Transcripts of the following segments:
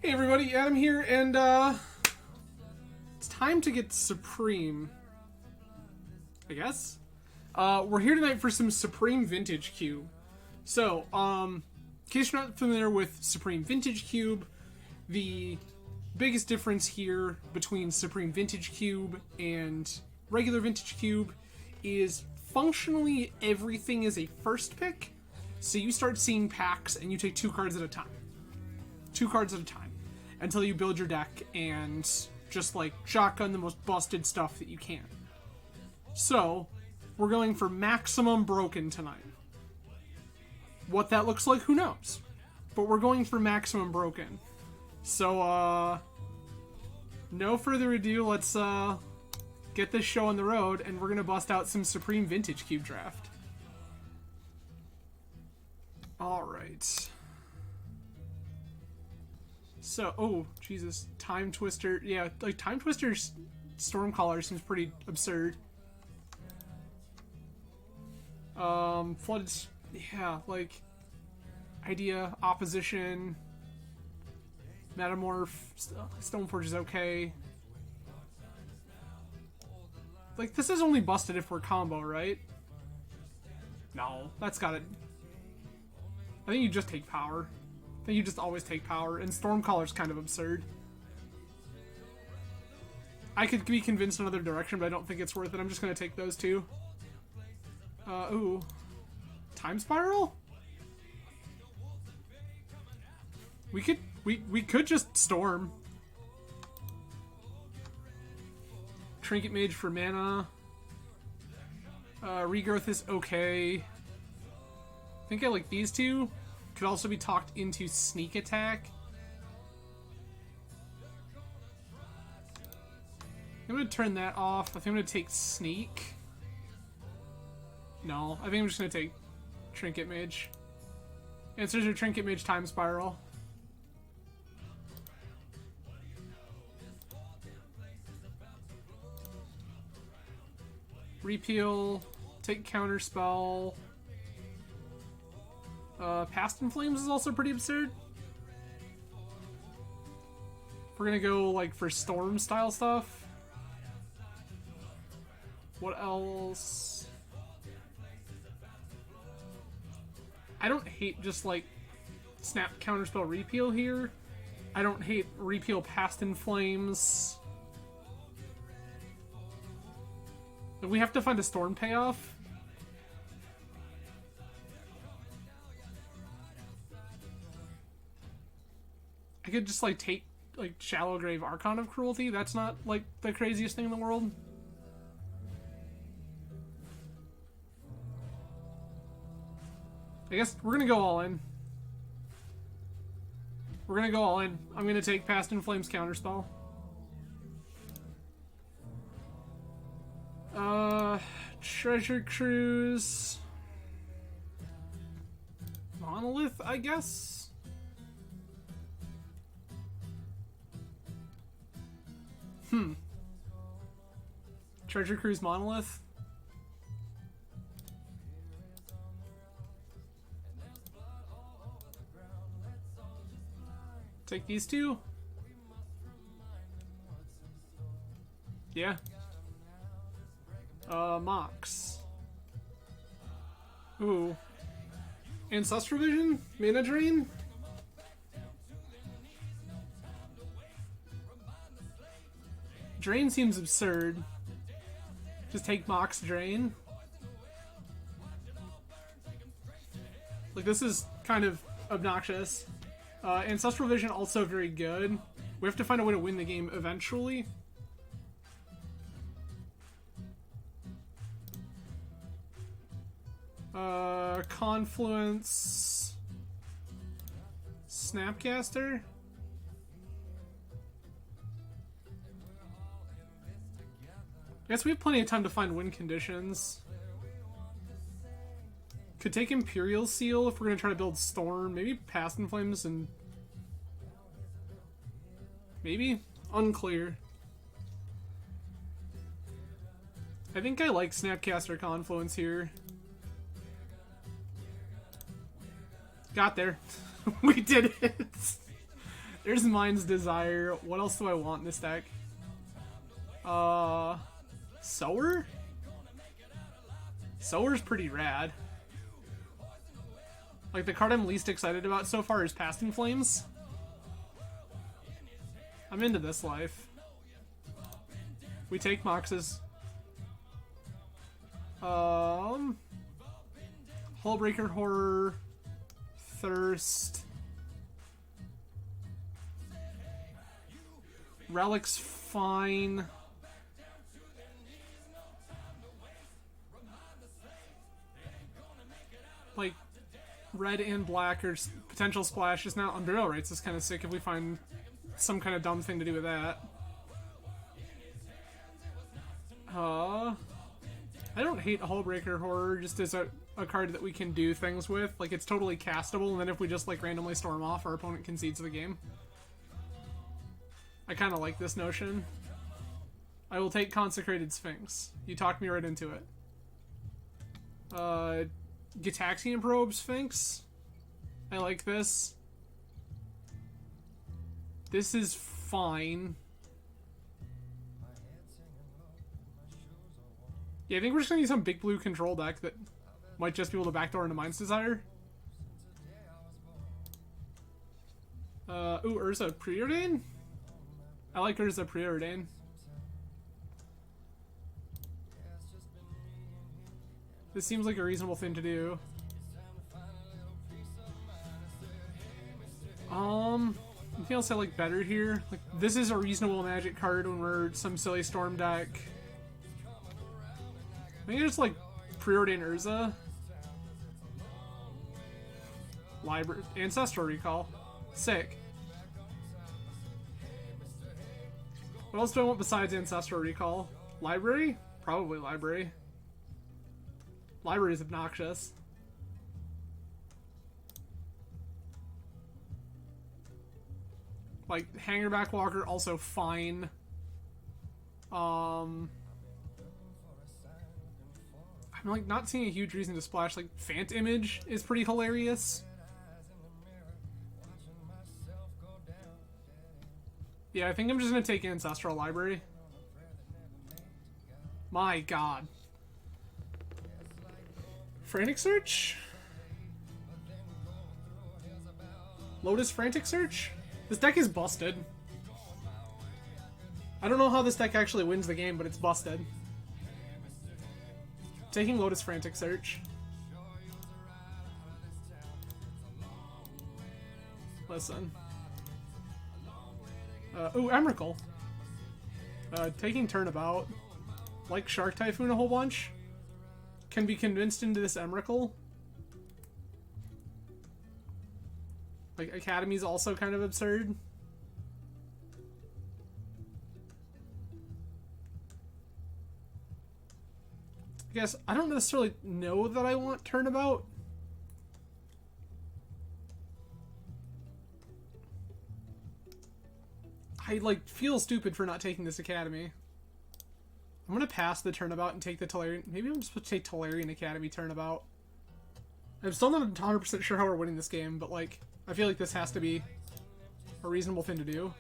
Hey everybody, Adam here, and it's time to get Supreme, I guess. We're here tonight for some Supreme Vintage Cube. So, in case you're not familiar with Supreme Vintage Cube, the biggest difference here between Supreme Vintage Cube and regular Vintage Cube is functionally everything is a first pick. So you start seeing packs and you take 2 cards at a time. 2 cards at a time. Until you build your deck and just like shotgun the most busted stuff that you can. So, we're going for maximum broken tonight. What that looks like, who knows? But we're going for maximum broken. So, no further ado, let's get this show on the road, and we're gonna bust out some Supreme Vintage Cube draft. Alright. So, oh, Jesus. Time Twister. Yeah, like, Time Twister's Stormcaller seems pretty absurd. Flooded, yeah, like, Idea, Opposition, Metamorph, Stoneforge is okay. Like, this is only busted if we're combo, right? No, that's gotta... I think you just take power. I think you just always take power, and Stormcaller's kind of absurd. I could be convinced another direction, but I don't think it's worth it. I'm just gonna take those two. Ooh. Time Spiral? We could just Storm. Trinket Mage for mana. Regrowth is okay. I think I like these two. Could also be talked into Sneak Attack. I'm going to turn that off. I think I'm going to take Sneak. No, I think I'm just going to take Trinket Mage. Answers are Trinket Mage, Time Spiral. Repeal, take Counterspell. Past in Flames is also pretty absurd. We're gonna go like for Storm style stuff. What else? I don't hate just like Snap Counterspell Repeal here. I don't hate Repeal Past in Flames. But we have to find a Storm payoff. I could just like take like Shallow Grave Archon of Cruelty. That's not like the craziest thing in the world. I guess we're gonna go all in. We're gonna go all in. I'm gonna take Past in Flames Counterspell. Treasure Cruise. Monolith, I guess? Treasure Cruise Monolith. Take these two. Yeah. Mox. Ooh. Ancestral Vision? Mana Drain? Drain seems absurd. Just take Mox Drain. Like, this is kind of obnoxious. Ancestral Vision also very good. We have to find a way to win the game eventually. Confluence. Snapcaster. I guess we have plenty of time to find win conditions. Could take Imperial Seal if we're going to try to build Storm. Maybe Past in Flames and... maybe? Unclear. I think I like Snapcaster Confluence here. Got there. We did it. There's Mind's Desire. What else do I want in this deck? Sower? Sower's pretty rad. Like, the card I'm least excited about so far is Past in Flames. I'm into this life. We take Moxes. Hullbreaker Horror. Thirst. Relic's fine. Like, red and black are potential splashes now. Unburial Rites is kind of sick if we find some kind of dumb thing to do with that. I don't hate Hullbreaker Horror just as a card that we can do things with. Like, it's totally castable, and then if we just, like, randomly storm off, our opponent concedes the game. I kind of like this notion. I will take Consecrated Sphinx. You talked me right into it. Gitaxian Probe Sphinx. I like this. This is fine. Yeah, I think we're just gonna use some big blue control deck that might just be able to backdoor into Mind's Desire. Ooh, Urza Preordain? I like Urza Preordain. This seems like a reasonable thing to do. Anything else I like better here? Like, this is a reasonable Magic card when we're some silly Storm deck. I think I just like Preordain Urza. Library Ancestral Recall. Sick. What else do I want besides Ancestral Recall? Library? Probably Library. Library is obnoxious. Like, Hangerback Walker, also fine. I'm like not seeing a huge reason to splash. Like, Fant Image is pretty hilarious. Yeah, I think I'm just gonna take Ancestral Library. My god. Frantic Search? Lotus Frantic Search? This deck is busted. I don't know how this deck actually wins the game, but it's busted. Taking Lotus Frantic Search. Listen. Ooh, Emrakul. Taking Turnabout. Like Shark Typhoon a whole bunch. Can be convinced into this Emrakul. Like, Academy's also kind of absurd. I guess I don't necessarily know that I want Turnabout. I, like, feel stupid for not taking this Academy. I'm gonna pass the Turnabout and take the Tolarian. Maybe I'm just supposed to take Tolarian Academy Turnabout. I'm still not 100% sure how we're winning this game, but, like, I feel like this has to be a reasonable thing to do.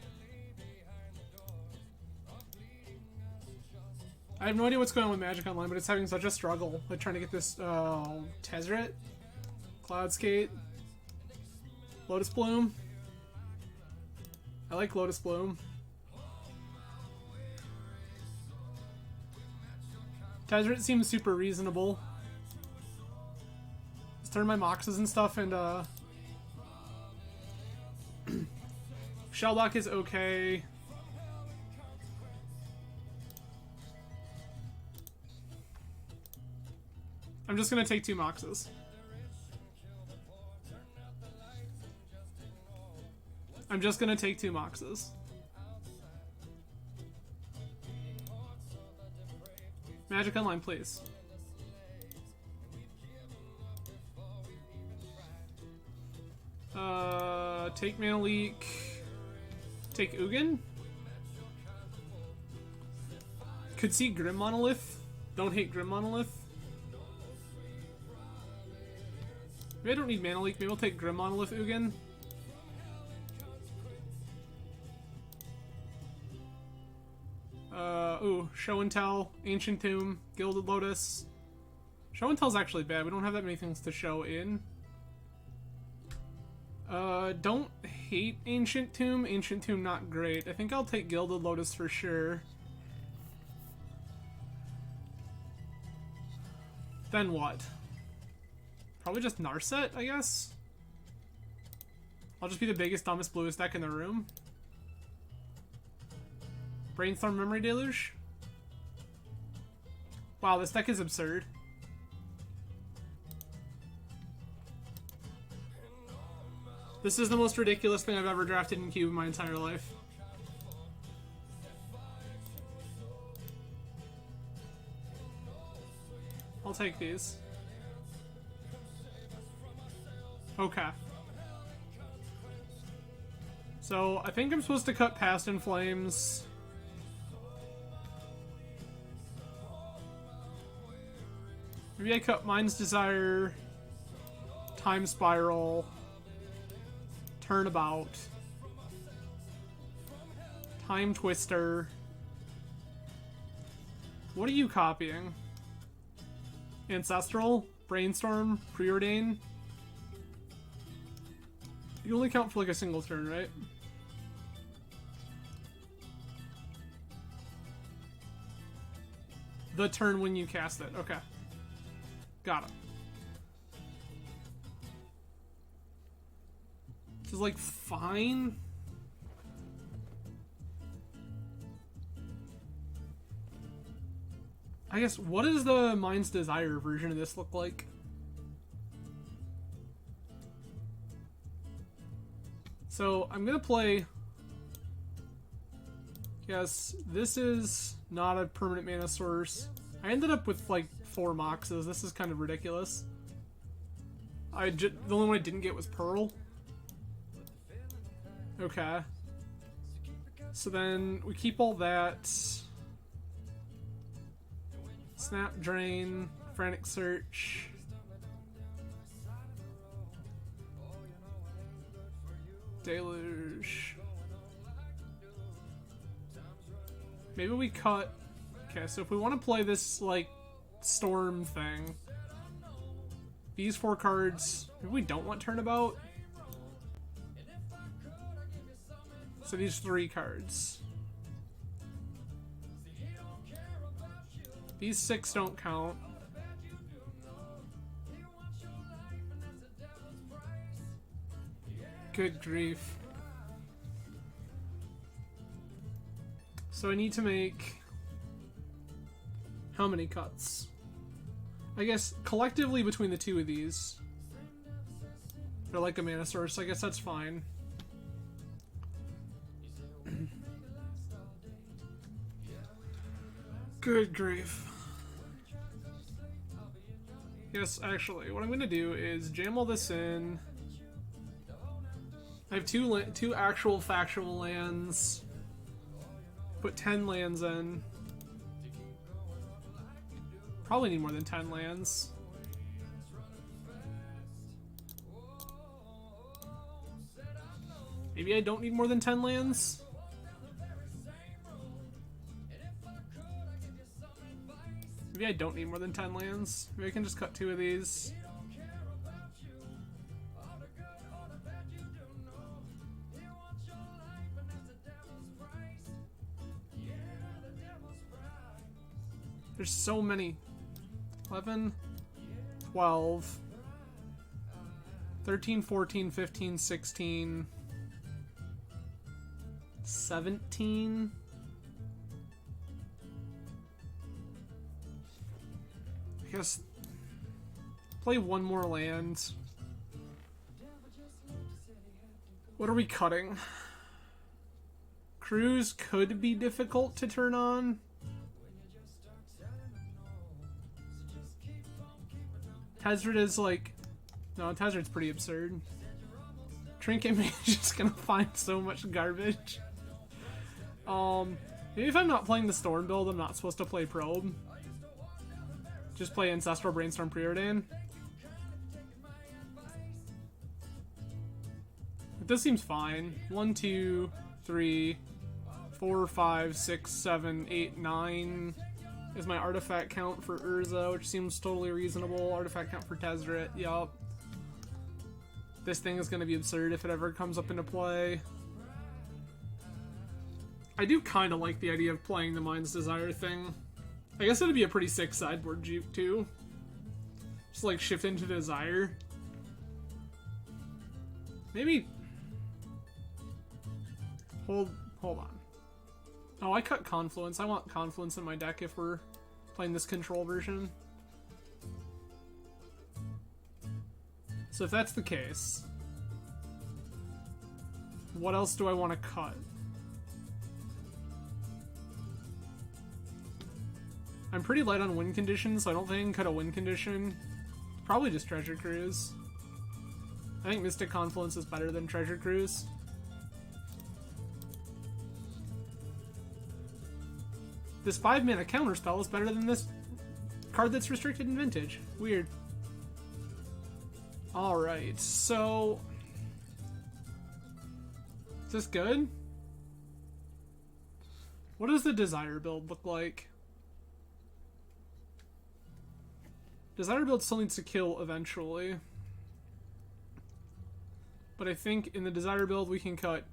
I have no idea what's going on with Magic Online, but it's having such a struggle with trying to get this, Tezzeret, Cloudskate, Lotus Bloom. I like Lotus Bloom. Tezzeret seems super reasonable. Let's turn my Moxes and stuff, and, Shelldock is okay. I'm just gonna take 2 Moxes. I'm just gonna take 2 Moxes. Magic Online, please. Take Mana Leak. Take Ugin. Could see Grim Monolith. Don't hate Grim Monolith. Maybe I don't need Mana Leak. Maybe I'll take Grim Monolith Ugin. Ooh, Show and Tell, Ancient Tomb, Gilded Lotus. Show and Tell's actually bad. We don't have that many things to show in. Don't hate Ancient Tomb. Ancient Tomb not great. I think I'll take Gilded Lotus for sure. Then what? Probably just Narset, I guess? I'll just be the biggest, dumbest, bluest deck in the room. Brainstorm Memory Deluge? Wow, this deck is absurd. This is the most ridiculous thing I've ever drafted in Cube in my entire life. I'll take these. Okay. So, I think I'm supposed to cut Past in Flames. Maybe I cut Mind's Desire, Time Spiral, Turnabout, Time Twister. What are you copying? Ancestral, Brainstorm, Preordain. You only count for like a single turn, right? The turn when you cast it. Okay. Got it. This is like fine. I guess, what does the Mind's Desire version of this look like? So, I'm gonna play... Yes, this is not a permanent mana source. I ended up with like 4 Moxes. This is kind of ridiculous. The only one I didn't get was Pearl. Okay. So then we keep all that. Snap Drain, Frantic Search. Deluge. Maybe we cut... Okay, so if we want to play this, like, Storm thing... These 4 cards... Maybe we don't want Turnabout? So these 3 cards. These 6 don't count. Good grief. So I need to make... How many cuts? I guess collectively between the 2 of these. They're like a mana source, I guess that's fine. Good grief. Yes, actually, what I'm gonna do is jam all this in. I have two actual factual lands. Put 10 lands in. Probably need more than 10 lands. Maybe I don't need more than 10 lands? Maybe I don't need more than 10 lands. Maybe I can just cut 2 of these. There's so many. 11, 12, 13, 14, 15, 16, 17. I guess play one more land. What are we cutting? Cruise could be difficult to turn on. Tezzeret is like... No, Tezzeret's pretty absurd. Trinket Mage is just gonna find so much garbage. Maybe if I'm not playing the Storm build, I'm not supposed to play Probe. Just play Ancestral Brainstorm Preordain. But this seems fine. 1, 2, 3, 4, 5, 6, 7, 8, 9 is my artifact count for Urza, which seems totally reasonable. Artifact count for Tezzeret, yup. This thing is going to be absurd if it ever comes up into play. I do kind of like the idea of playing the Mind's Desire thing. I guess it'd be a pretty sick sideboard juke, too. Just, like, shift into Desire. Maybe... Hold on. Oh, I cut Confluence. I want Confluence in my deck if we're playing this control version. So if that's the case, what else do I want to cut? I'm pretty light on win conditions, so I don't think I can cut a win condition. Probably just Treasure Cruise. I think Mystic Confluence is better than Treasure Cruise. This 5-mana counterspell is better than this card that's restricted in Vintage. Weird. Alright, so... Is this good? What does the Desire build look like? Desire build still needs to kill eventually. But I think in the Desire build we can cut...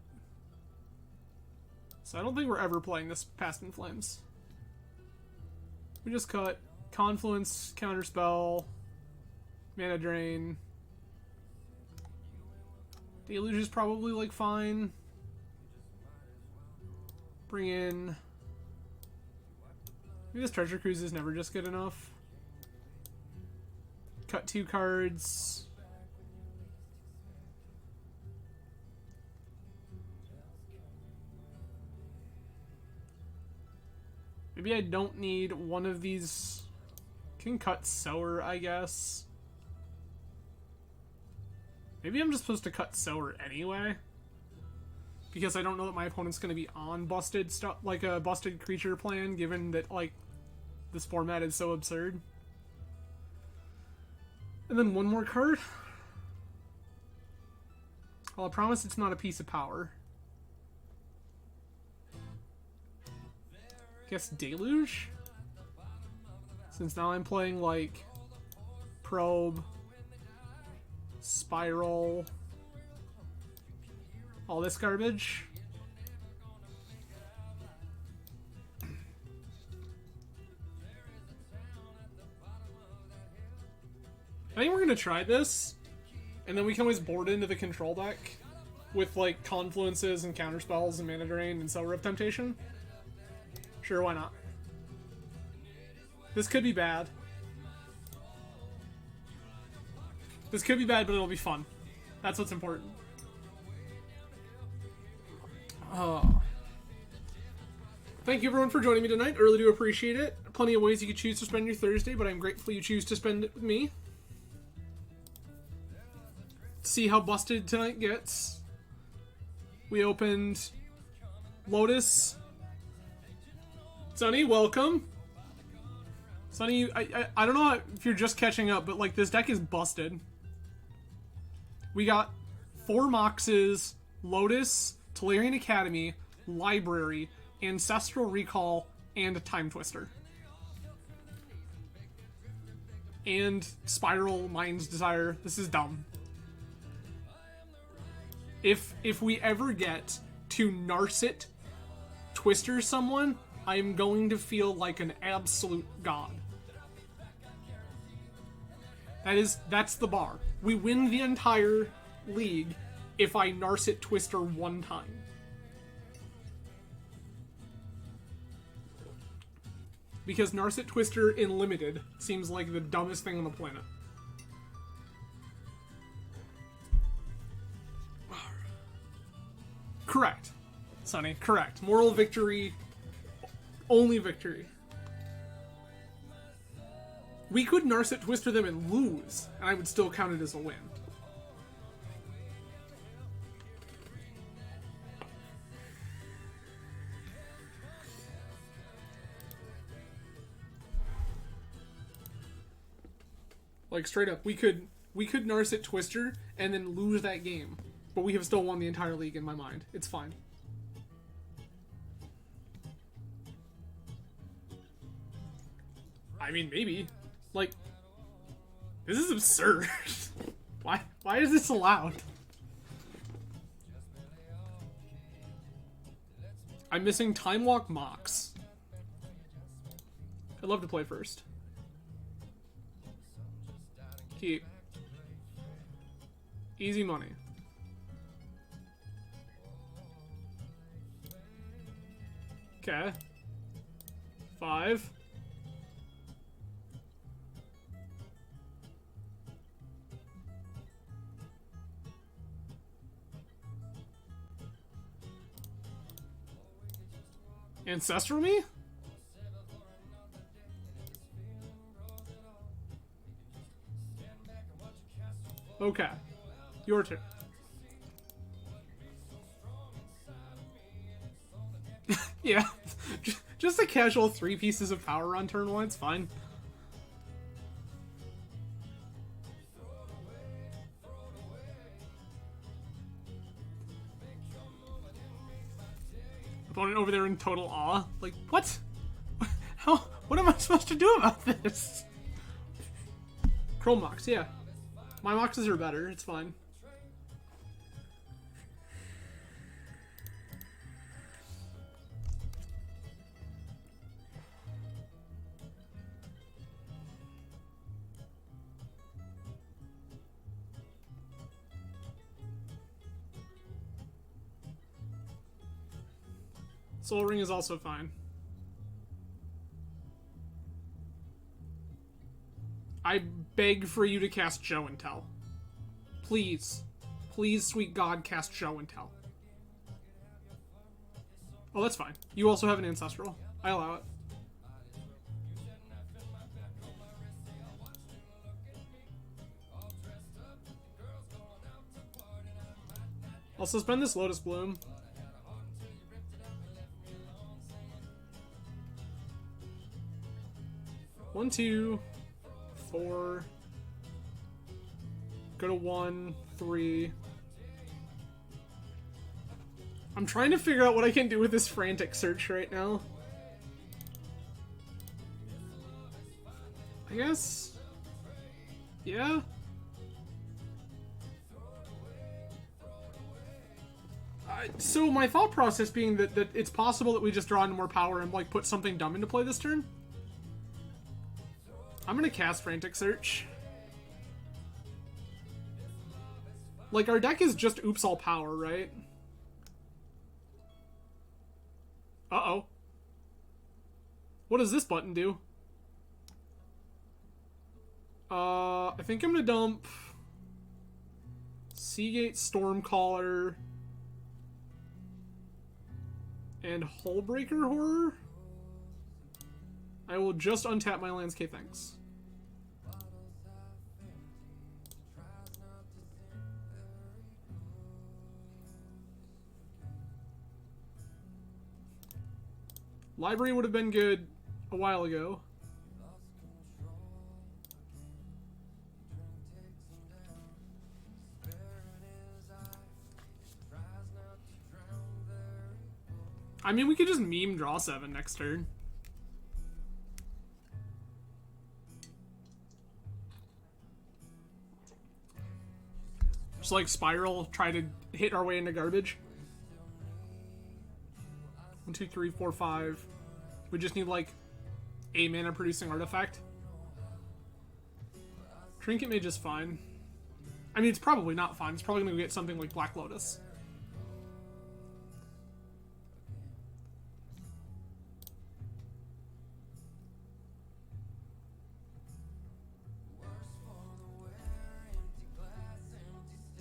So I don't think we're ever playing this Past in Flames. We just cut Confluence, Counterspell, Mana Drain. Deluge is probably, like, fine. Bring in... Maybe this Treasure Cruise is never just good enough. Cut 2 cards. Maybe I don't need one of these. Can cut Sower, I guess. Maybe I'm just supposed to cut Sower anyway. Because I don't know that my opponent's going to be on busted stuff, like a busted creature plan, given that, like, this format is so absurd. And then one more card. Well, I promise it's not a piece of power. Guess Deluge? Since now I'm playing, like, Probe, Spiral, all this garbage. I think we're gonna try this, and then we can always board into the control deck with, like, Confluences and Counterspells and Mana Drain and Sower of Temptation. Sure, why not? This could be bad. This could be bad, but it'll be fun. That's what's important. Thank you everyone for joining me tonight. I really do appreciate it. Plenty of ways you could choose to spend your Thursday, but I'm grateful you choose to spend it with me. See how busted tonight gets. We opened Lotus. Sonny, welcome. Sonny, I don't know if you're just catching up, but, like, this deck is busted. We got 4 Moxes, Lotus, Tolarian Academy, Library, Ancestral Recall, and a Time Twister. And Spiral, Mind's Desire. This is dumb. If we ever get to Narset Twister someone, I'm going to feel like an absolute god. That's the bar. We win the entire league if I Narset Twister one time. Because Narset Twister in Limited seems like the dumbest thing on the planet. Correct, Sonny, correct. Moral victory, only victory. We could Narset Twister them and lose, and I would still count it as a win. Like, straight up, we could Narset Twister and then lose that game. But we have still won the entire league in my mind. It's fine. I mean, maybe. Like, this is absurd. Why is this allowed? I'm missing Time Walk Mox. I'd love to play first. Keep. Easy money. Okay. 5. Ancestral me? Okay. Your turn. Yeah. Just a casual 3 pieces of power on turn 1, it's fine. Opponent over there in total awe. Like, what? How? What am I supposed to do about this? Chrome Mox, yeah. My Moxes are better, it's fine. Soul Ring is also fine. I beg for you to cast Show and Tell. Please. Please, sweet God, cast Show and Tell. Oh, that's fine. You also have an Ancestral. I allow it. I'll suspend this Lotus Bloom. One, 2, 4. Go to 1, 3. I'm trying to figure out what I can do with this frantic search right now. I guess. Yeah. So my thought process being that it's possible that we just draw into more power and like put something dumb into play this turn. I'm gonna cast Frantic Search. Like, our deck is just oops all power, right? Uh-oh. What does this button do? I think I'm gonna dump Seagate, Stormcaller, and Hullbreaker Horror. I will just untap my landscape, thanks. Library would have been good a while ago. I mean, we could just meme draw 7 next turn. Just like Spiral, try to hit our way into garbage. 1, 2, 3, 4, 5. We just need like a mana producing artifact. Trinket Mage is fine. I mean, it's probably not fine. It's probably gonna get something like Black Lotus.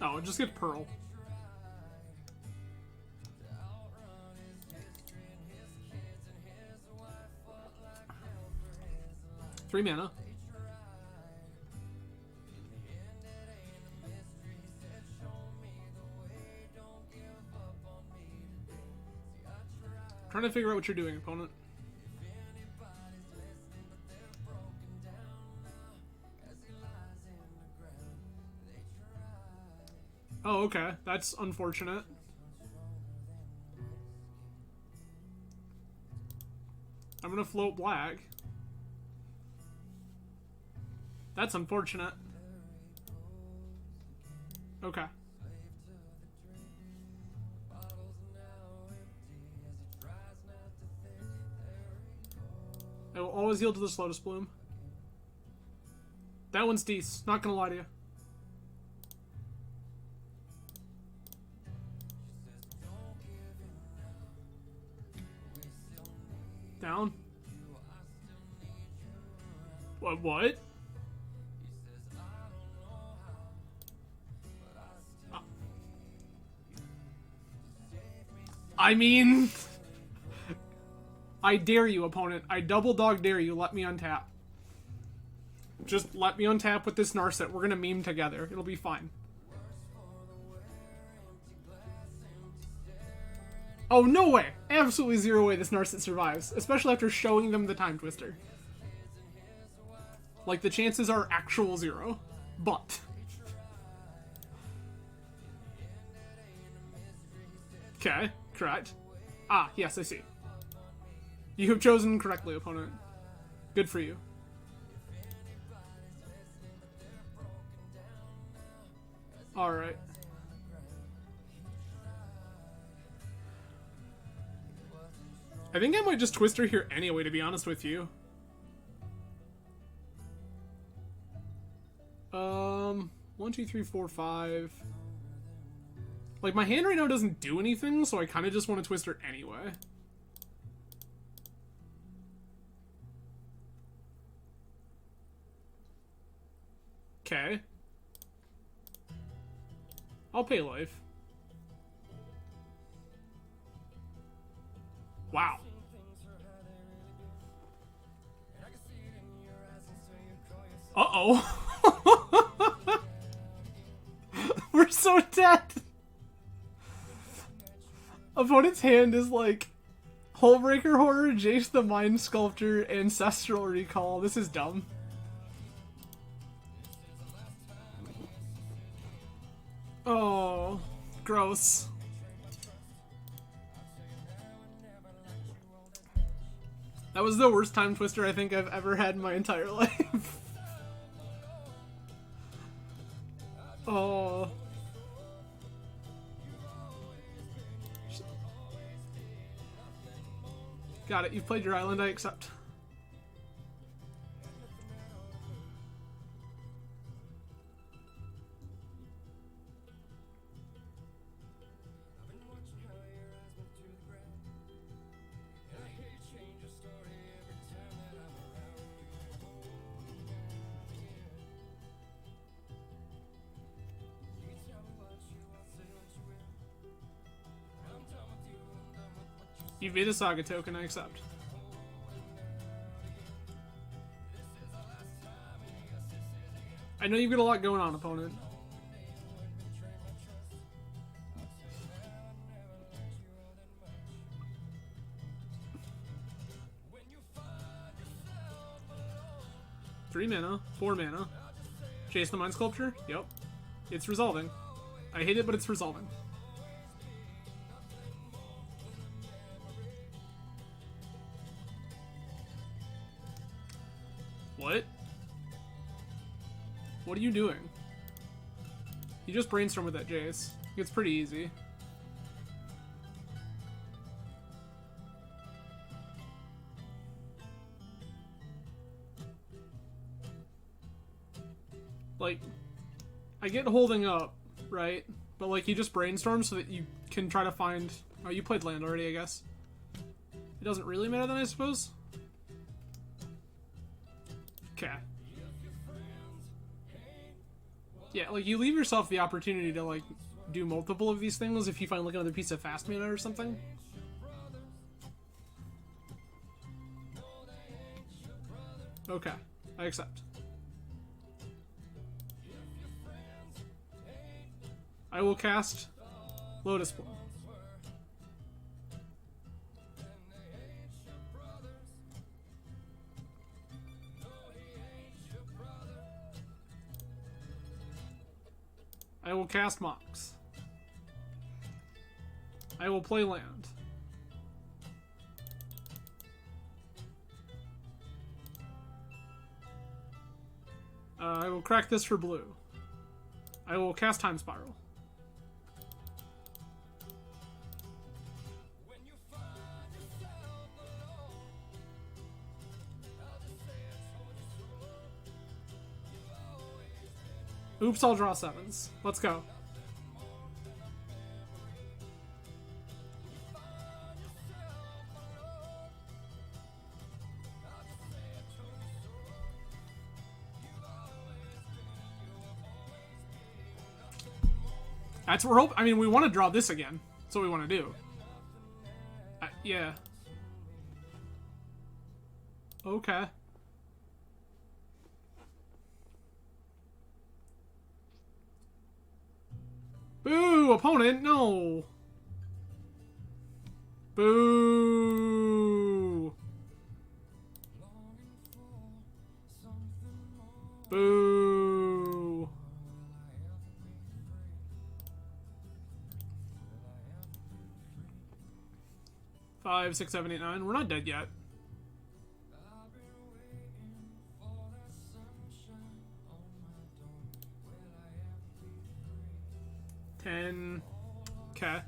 Oh, just get Pearl. Three mana. Trying to figure out what you're doing, opponent. Oh, okay. That's unfortunate. I'm gonna float black. That's unfortunate. Okay. I will always yield to this Lotus Bloom. That one's decent, not gonna lie to you. Down. What? I mean... I dare you, opponent. I double dog dare you. Let me untap. Just let me untap with this Narset. We're gonna meme together. It'll be fine. Oh, no way! Absolutely zero way this Narset survives. Especially after showing them the Time Twister. Like, the chances are actual zero. But... Okay, correct. Ah, yes, I see. You have chosen correctly, opponent. Good for you. Alright. I think I might just Twister here anyway, to be honest with you. 1, 2, 3, 4, 5. Like, my hand right now doesn't do anything, so I kind of just want to Twister anyway. Okay. I'll pay life. Wow. Uh-oh. We're so dead. Opponent's hand is like Hullbreaker Horror, Jace the Mind Sculptor, Ancestral Recall. This is dumb. Oh, gross. That was the worst Time Twister I think I've ever had in my entire life. Oh. Got it. You've played your island, I accept. You've made a Saga token, I accept. I know you've got a lot going on, opponent. Three mana, 4 mana. Chase the Mind Sculpture? Yep. It's resolving. I hate it, but it's resolving. What? What are you doing? You just brainstorm with that Jace. It's pretty easy. Like, I get holding up, right? But like, you just brainstorm so that you can try to find... Oh, you played land already, I guess. It doesn't really matter then, I suppose? Okay. Yeah, like, you leave yourself the opportunity to, like, do multiple of these things if you find, like, another piece of fast mana or something. Okay, I accept. I will cast Lotus Bloom. I will cast Mox. I will play land. I will crack this for blue. I will cast Time Spiral. Oops, I'll draw 7s. Let's go. That's what we're hoping. I mean, we want to draw this again. That's what we want to do. Yeah. Okay. Boo! Opponent, no! Boo! Boo! Five, 6, 7, 8, 9. We're not dead yet. Ten. Okay.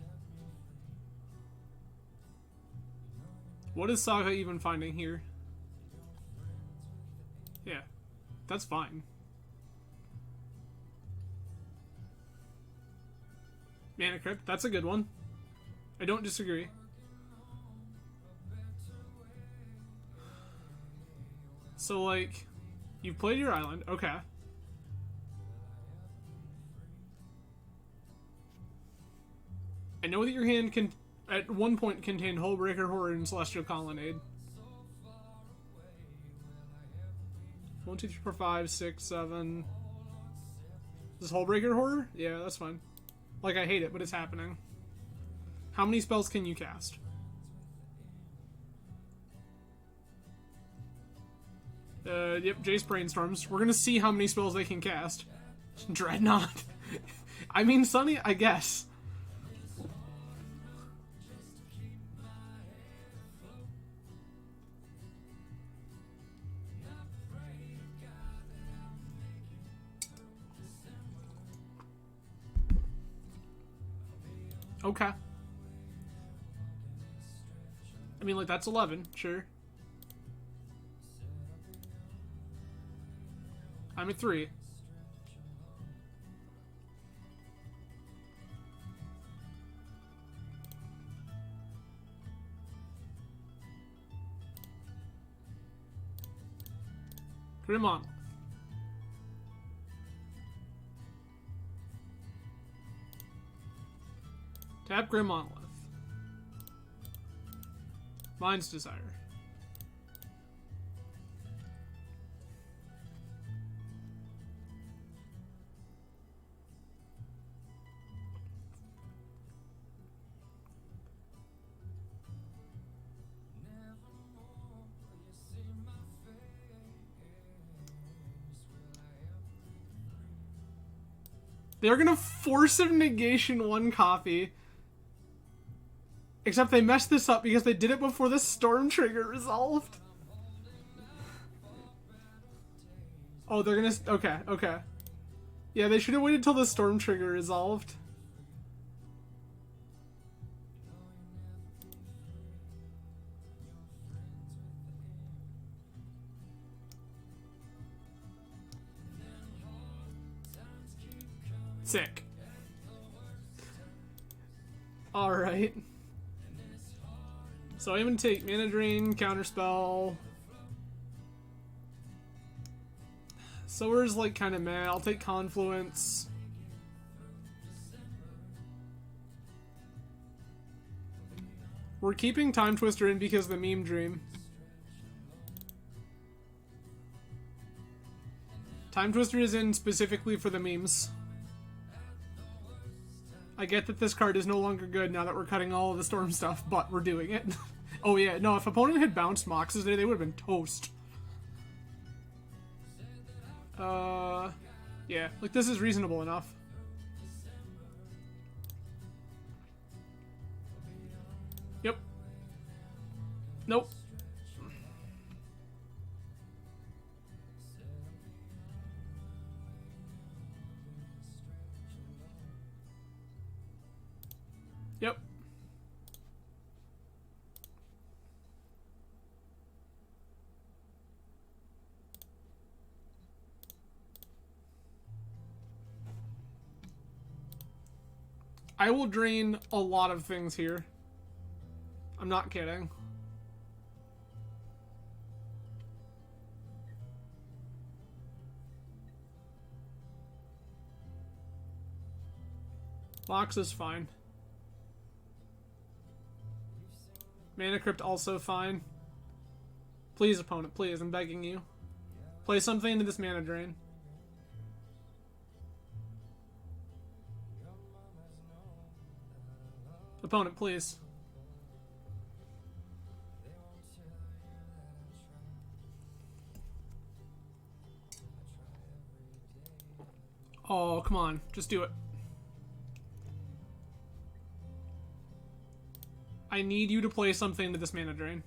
What is Saga even finding here? Yeah, that's fine. Mana Crypt, that's a good one. I don't disagree. So, like, you've played your island. Okay. I know that your hand can, at one point, contained Hullbreaker, Horror, and Celestial Colonnade. 1, 2, 3, 4, 5, 6, 7. Is this Hullbreaker Horror? Yeah, that's fine. Like, I hate it, but it's happening. How many spells can you cast? Yep, Jace Brainstorms. We're gonna see how many spells they can cast. Dreadnought. I mean, Sunny, I guess. Okay. I mean, like, that's 11, sure. I'm at 3. Grim Monolith. Tap Grim Monolith. Mind's Desire. They're gonna force of negation 1 copy. Except they messed this up because they did it before the Storm Trigger resolved. Oh, they're gonna... Okay, okay. Yeah, they should have waited till the Storm Trigger resolved. Sick. Alright. So I'm gonna take Mana Drain, Counterspell. Sower's like kind of meh. I'll take Confluence. We're keeping Time Twister in because of the Meme Dream. Time Twister is in specifically for the memes. I get that this card is no longer good now that we're cutting all of the Storm stuff, but we're doing it. Oh yeah, no, if opponent had bounced Moxes today, they would have been toast. Yeah, like this is reasonable enough. Yep. Nope. I will drain a lot of things here. I'm not kidding. Mox is fine. Mana Crypt also fine. Please, opponent, please, I'm begging you. Play something into this mana drain. Opponent, please. Oh, come on. Just do it. I need you to play something into this mana drain.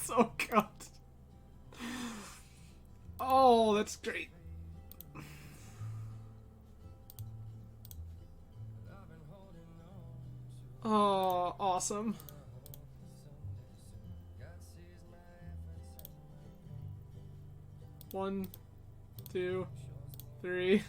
So good. Oh, that's great. Oh, awesome. One, two, three.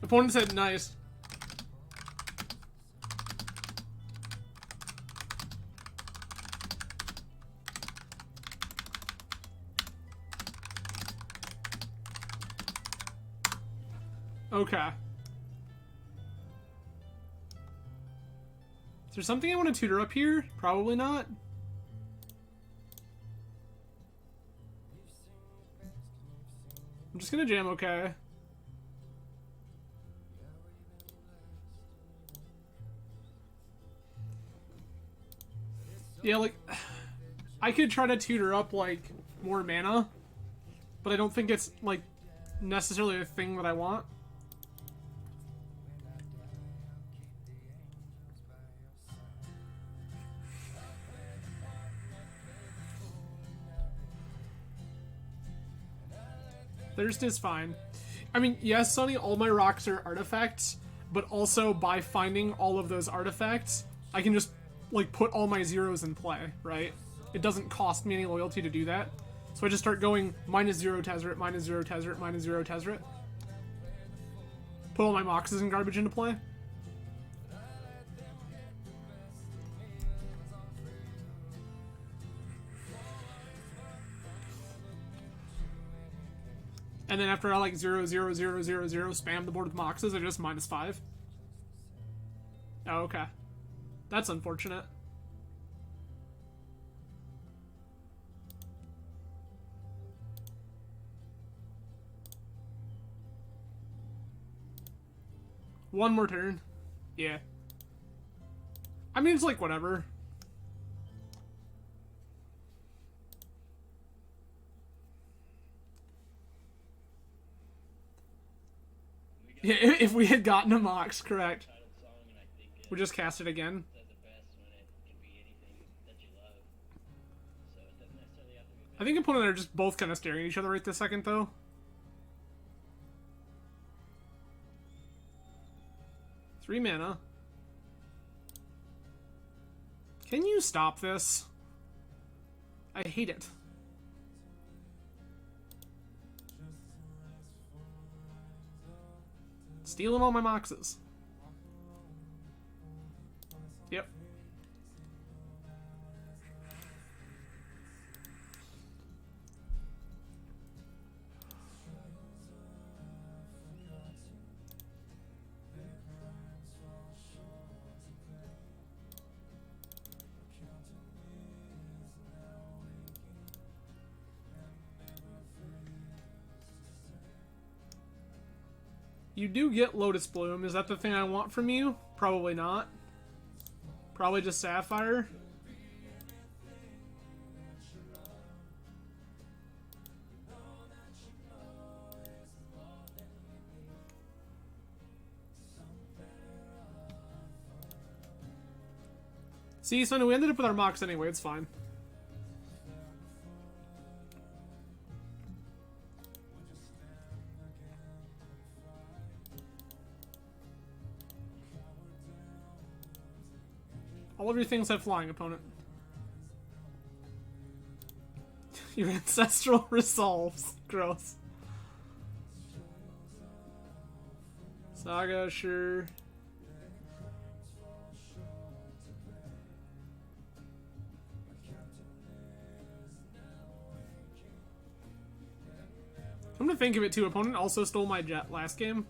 Opponent said nice. Okay. Is there something I want to tutor up here? Probably not. I'm just gonna jam okay. Yeah, like, I could try to tutor up, like, more mana, but I don't think it's, like, necessarily a thing that I want. Thirst is fine. I mean, yes, Sonny, all my rocks are artifacts, but also by finding all of those artifacts, I can just like put all my zeros in play, right? It doesn't cost me any loyalty to do that. So I just start going -0 Tezzeret, -0 Tezzeret, -0 Tezzeret. Put all my Moxes and garbage into play. And then after I like 0, 0, 0, 0, 0, spam the board with Moxes, I just -5. Oh, okay. That's unfortunate. One more turn. Yeah. I mean, it's like whatever. Yeah, if we had gotten a Mox, correct. We just cast it again. I think opponent and I are just both kind of staring at each other right this second, though. Three mana. Can you stop this? I hate it. Stealing all my Moxes. Yep. You do get Lotus Bloom. Is that the thing I want from you? Probably not. Probably just Sapphire. See, so we ended up with our Mox anyway, it's fine. All of your things have flying, opponent. Your ancestral resolves. Gross. Saga, sure. Come to think of it too, opponent also stole my jet last game.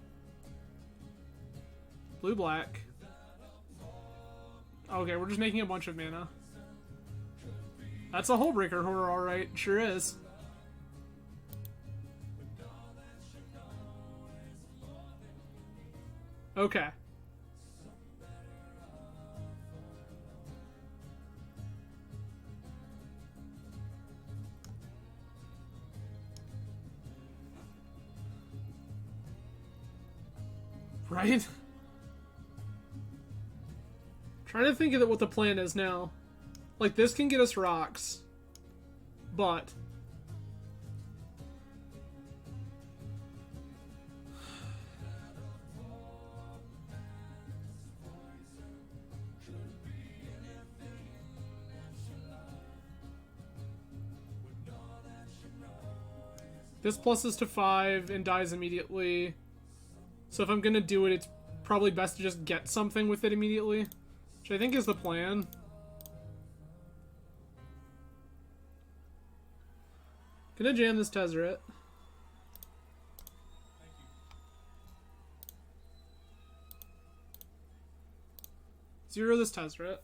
Blue-black. Okay, we're just making a bunch of mana. That's a Hullbreaker Horror, alright. Sure is. Okay. Right? Trying to think of what the plan is now. Like, this can get us rocks. But... this pluses to 5 and dies immediately. So if I'm gonna do it, it's probably best to just get something with it immediately. Which I think is the plan. Gonna jam this Tezzeret. Zero this Tezzeret.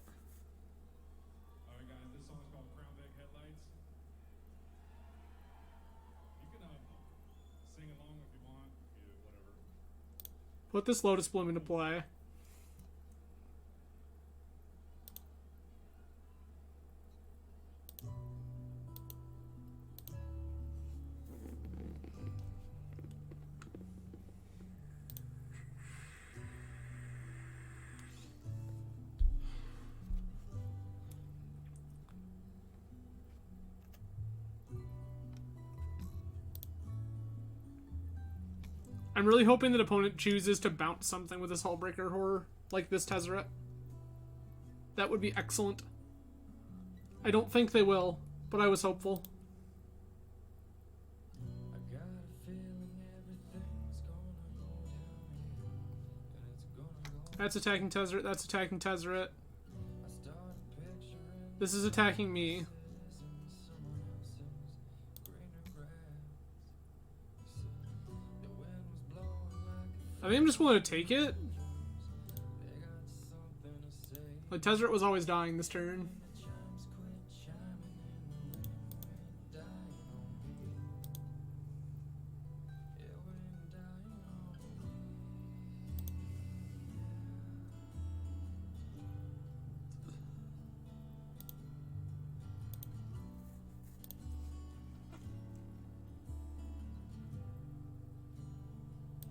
Put this Lotus Bloom into play. I'm really hoping that opponent chooses to bounce something with this Hullbreaker Horror, like this Tezzeret. That would be excellent. I don't think they will, but I was hopeful. That's attacking Tezzeret, that's attacking Tezzeret. This is attacking me. I think I'm just willing to take it. Like, Tezzeret was always dying this turn.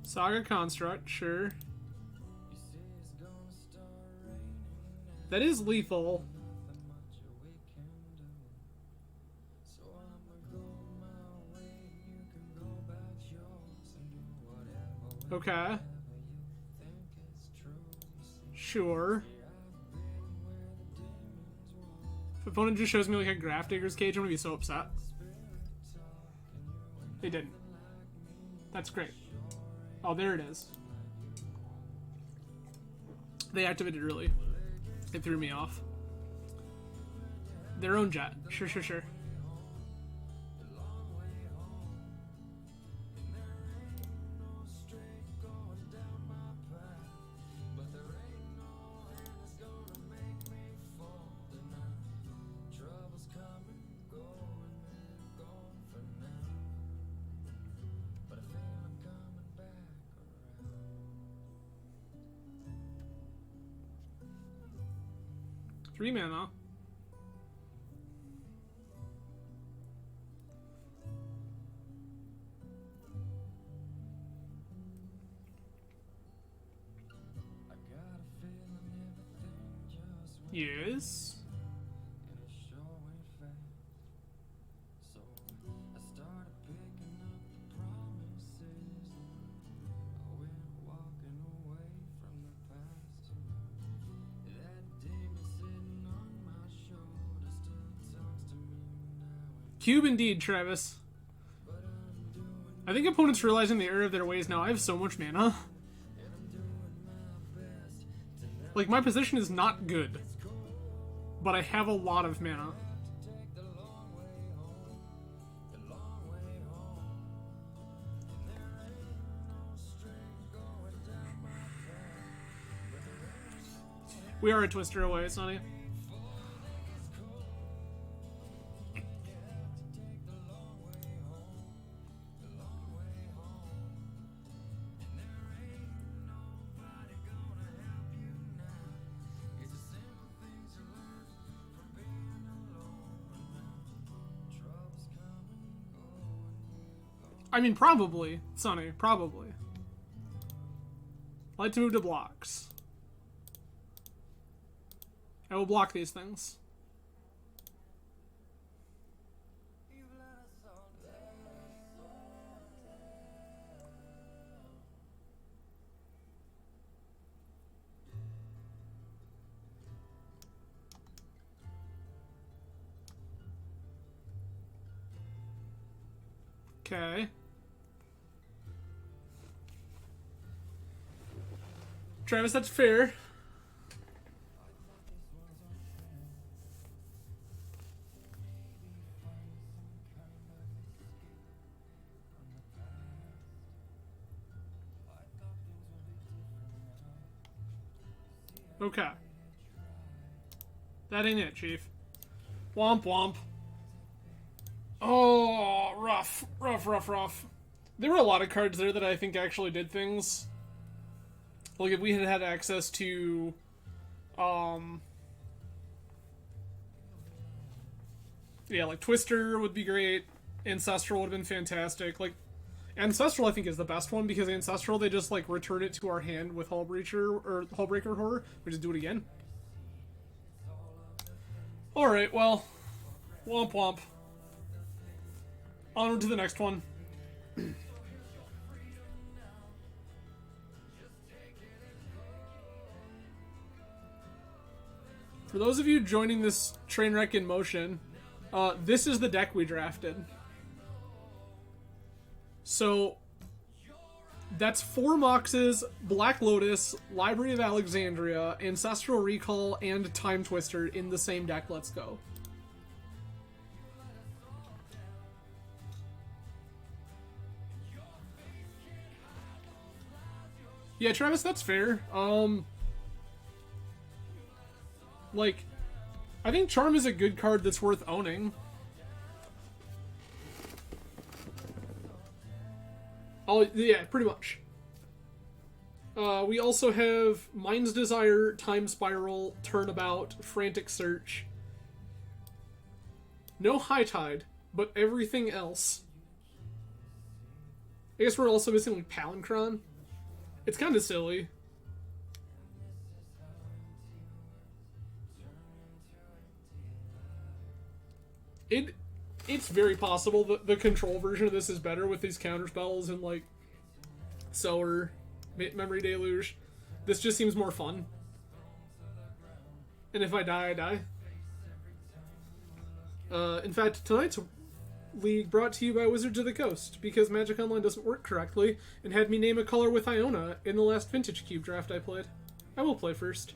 Saga Construct, sure. That is lethal. Okay. Sure. If opponent just shows me like a Grafdigger's Cage, I'm gonna be so upset. They didn't. That's great. Oh, there it is. They activated early. It threw me off. Their own jet. Sure, sure, sure. Three mana. Yes. Cube indeed, Travis. I think opponents realizing the error of their ways now. I have so much mana. Like, my position is not good, but I have a lot of mana. We are a twister away, Sonny. I mean, probably, Sonny, probably. I like to move to blocks. I will block these things. Okay. Travis, that's fair. Okay. That ain't it, Chief. Womp womp. Oh, rough. Rough. There were a lot of cards there that I think actually did things. Like, if we had had access to, yeah, like, Twister would be great. Ancestral would have been fantastic. Like, Ancestral, I think, is the best one, because Ancestral, they just, like, return it to our hand with Hullbreaker Horror. We just do it again. Alright, well, womp womp. Onward to the next one. For those of you joining this train wreck in motion, this is the deck we drafted. So, that's 4 Moxes, Black Lotus, Library of Alexandria, Ancestral Recall, and Time Twister in the same deck. Let's go. Yeah, Travis, that's fair. Like, I think Charm is a good card that's worth owning. Oh, yeah, pretty much. We also have Mind's Desire, Time Spiral, Turnabout, Frantic Search. No High Tide, but everything else. I guess we're also missing, like, Palancron. It's kind of silly. It's very possible that the control version of this is better with these counter spells and, like, Sower, Memory Deluge. This just seems more fun. And if I die, I die. In fact, tonight's league brought to you by Wizards of the Coast, because Magic Online doesn't work correctly, and had me name a color with Iona in the last Vintage Cube draft I played. I will play first.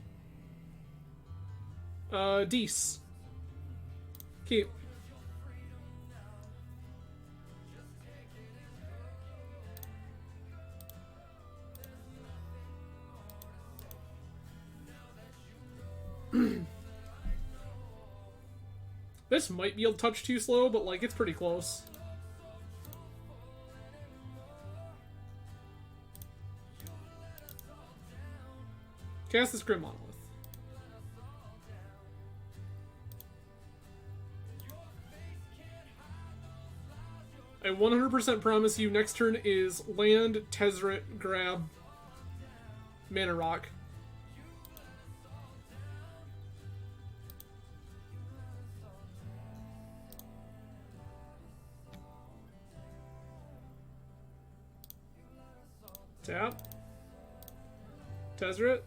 Dees. Keep. This might be a touch too slow, but, like, it's pretty close. Cast this Grim Monolith. I 100% promise you next turn is land, Tezzeret, grab, Mana Rock. Tap. Tezzeret.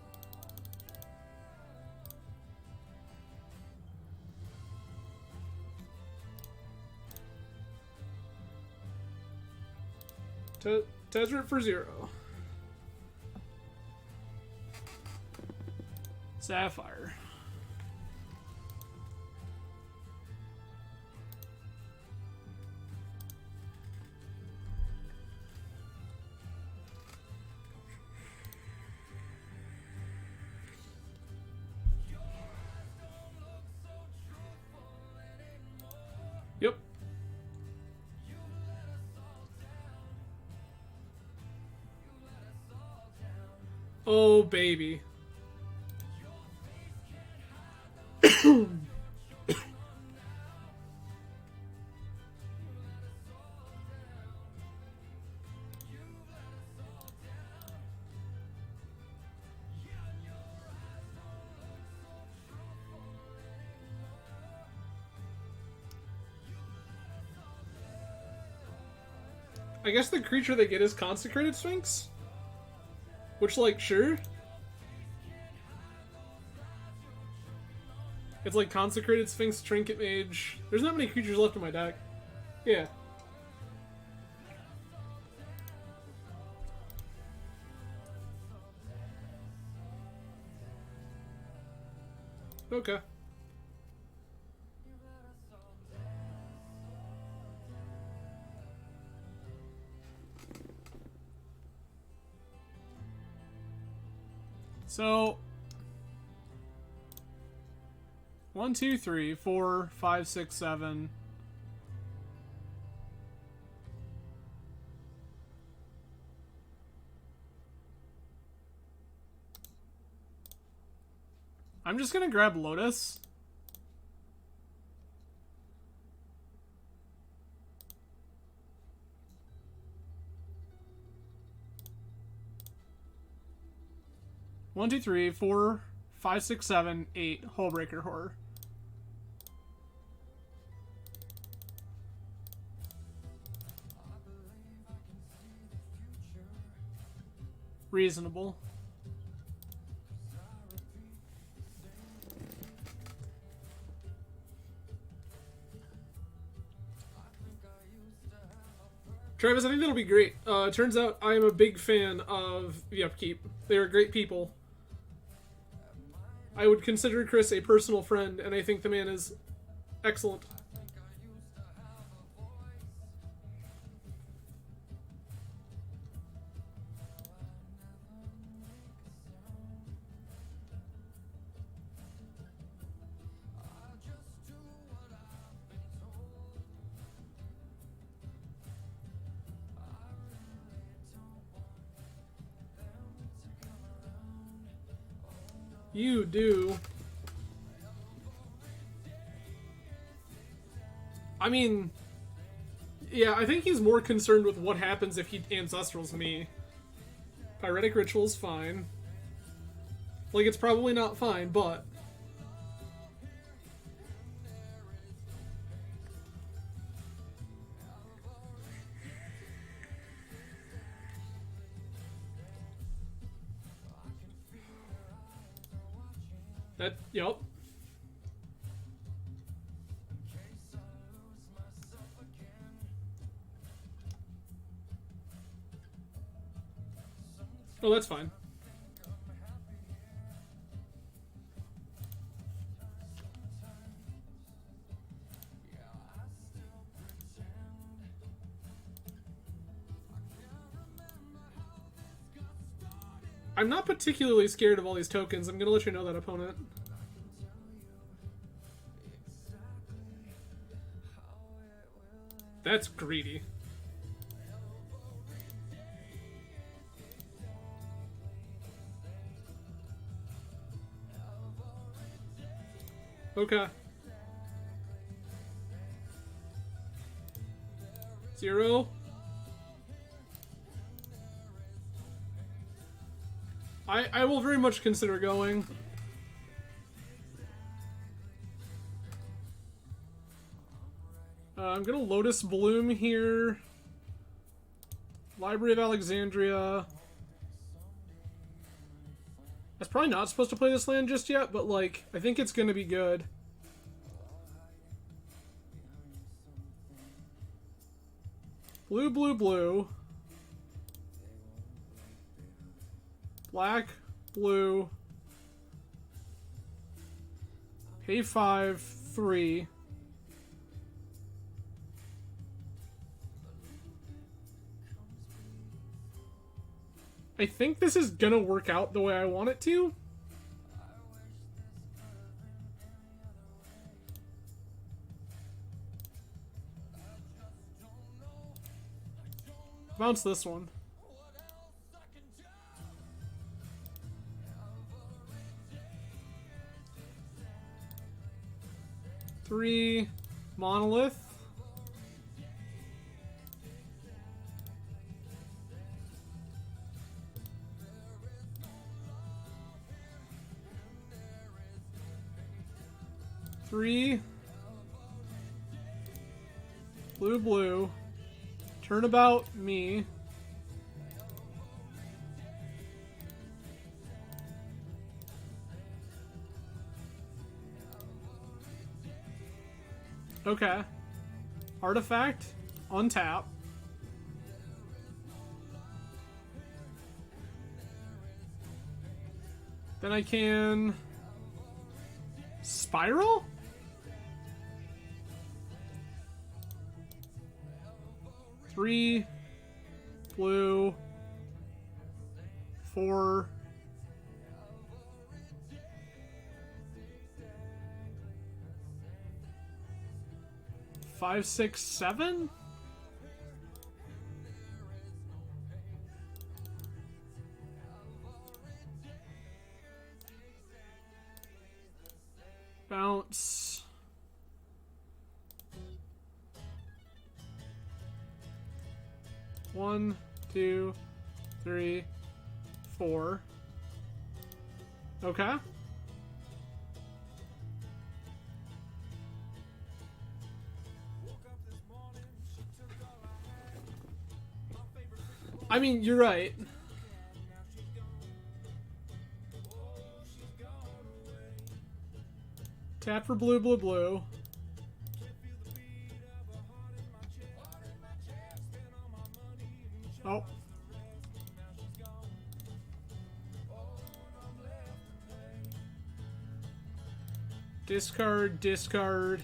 Tezzeret for 0. Sapphire. Yep. Oh, baby. I guess the creature they get is Consecrated Sphinx? Which, like, sure. It's like Consecrated Sphinx, Trinket Mage. There's not many creatures left in my deck. Yeah. Okay. So 1, 2, 3, 4, 5, 6, 7. I'm just gonna grab Lotus. One, two, three, 4, 5, 6, 7, 8. Hullbreaker Horror. Reasonable. Travis, I think that'll be great. Turns out I am a big fan of the Upkeep. They are great people. I would consider Chris a personal friend, and I think the man is excellent. You do. I mean, yeah, I think he's more concerned with what happens if he Ancestrals me. Pyretic Ritual's fine. Like, it's probably not fine, but... Yep. Oh, that's fine. I'm not particularly scared of all these tokens. I'm gonna let you know that, opponent. That's greedy. Okay. 0. I will very much consider going. I'm gonna Lotus Bloom here. Library of Alexandria. I was probably not supposed to play this land just yet, but, like, I think it's gonna be good. Blue, blue, blue. Black, blue. Pay 5, 3. I think this is gonna work out the way I want it to. Bounce this one. Three, monolith. Three, blue, blue. Turnabout me. Okay. Artifact. Untap. Then I can... Spiral? Three. Blue. 4. 5, 6, 7? Bounce. One, 2, 3, 4. Okay. I mean, you're right. Tap for blue, blue, blue. Oh. Discard, discard.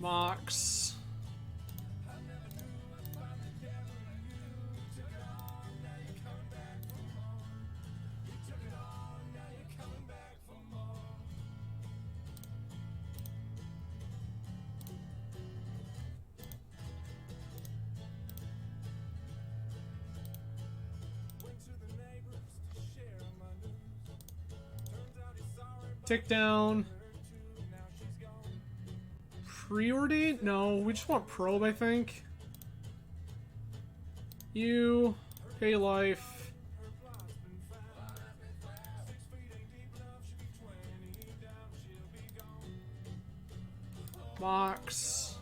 Mox. Tick down. Preordain? No, we just want probe, I think. You pay life. Mox.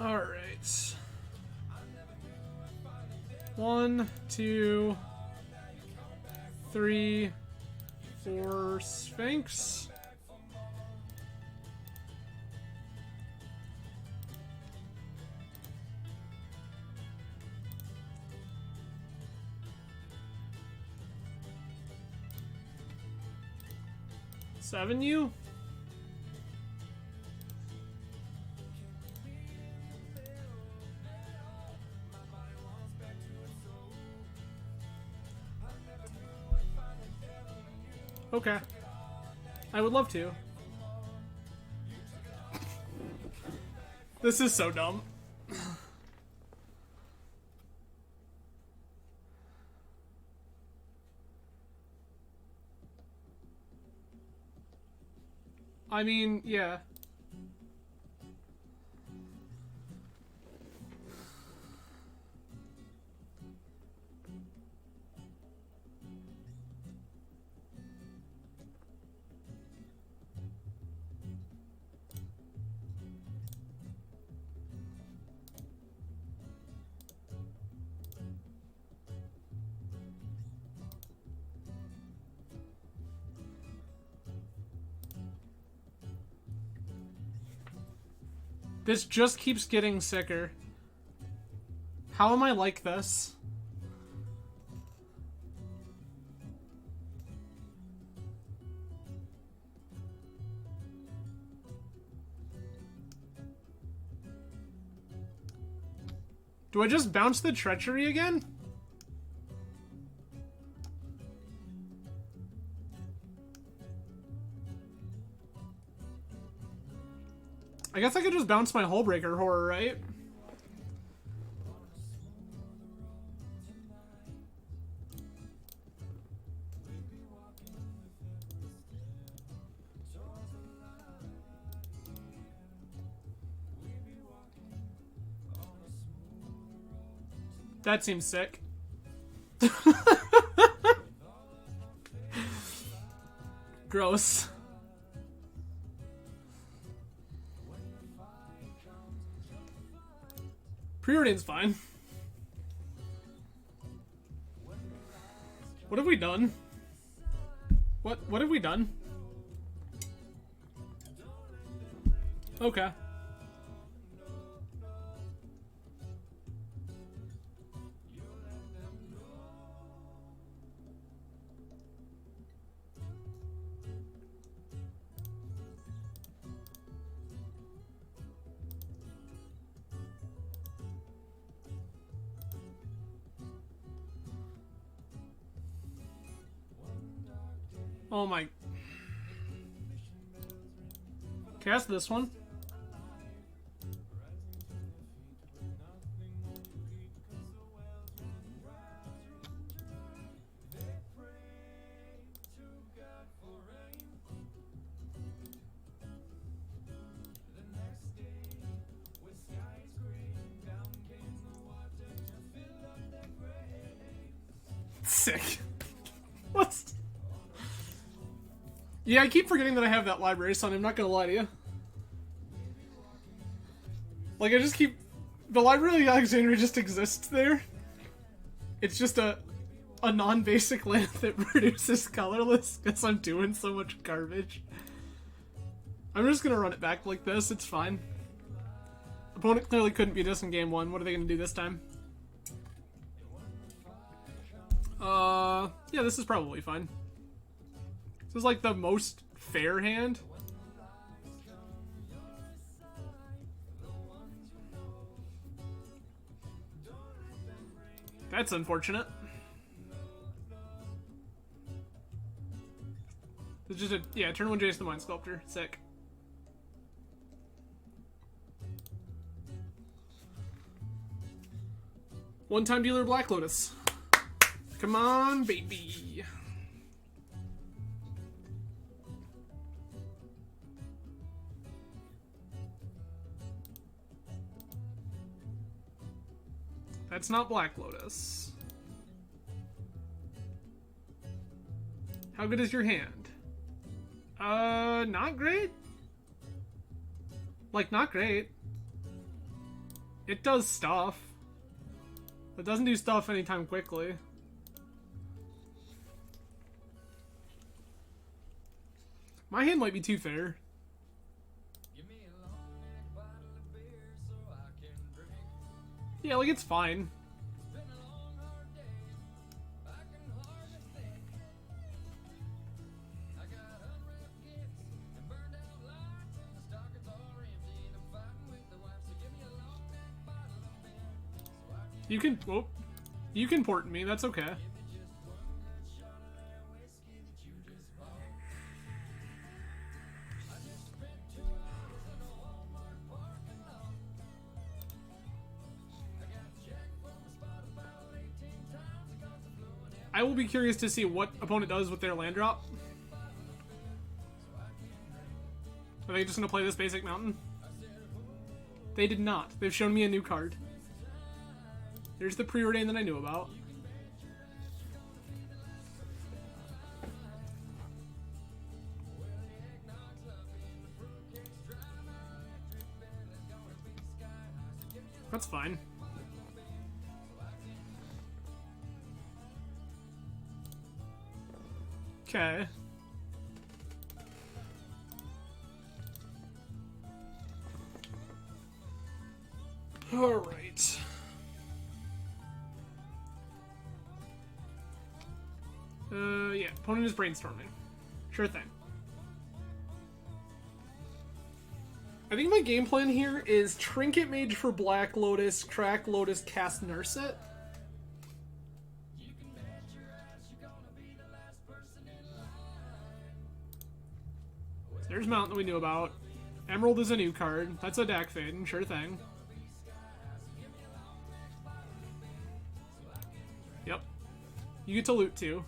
All right. 1, 2, 3, 4 Sphinx. Seven you? Okay. I would love to. This is so dumb. I mean, yeah. This just keeps getting sicker. How am I like this? Do I just bounce the treachery again? I guess I could just bounce my Hullbreaker Horror, right? That seems sick. Gross. Preordain's fine. What have we done? What have we done? Okay. Oh my. Cast this one. Sick. What's... Yeah, I keep forgetting that I have that library, son. I'm not gonna lie to you. Like, I just keep... The Library of Alexandria just exists there. It's just a non-basic land that produces colorless because I'm doing so much garbage. I'm just gonna run it back like this. It's fine. Opponent clearly couldn't beat us in game one. What are they gonna do this time? Yeah, this is probably fine. This is like the most fair hand. That's unfortunate. It's just a, yeah, turn one Jace the Mind Sculptor. Sick. One-time dealer Black Lotus. Come on, baby. That's not Black Lotus. How good is your hand? Not great. Like, not great. It does stuff. It doesn't do stuff anytime quickly. My hand might be too fair. Yeah, like, it's fine. You can, oh, you can port me, that's okay. I will be curious to see what opponent does with their land drop. Are they just gonna play this basic mountain? They did not. They've shown me a new card. There's the Preordain that I knew about. That's fine. Okay. All right. Yeah, opponent is brainstorming. Sure thing. I think my game plan here is Trinket Mage for Black Lotus, Crack Lotus, cast Nurse it. There's Mountain that we knew about. Emerald is a new card. That's a deck fade, sure thing. Yep. You get to loot too.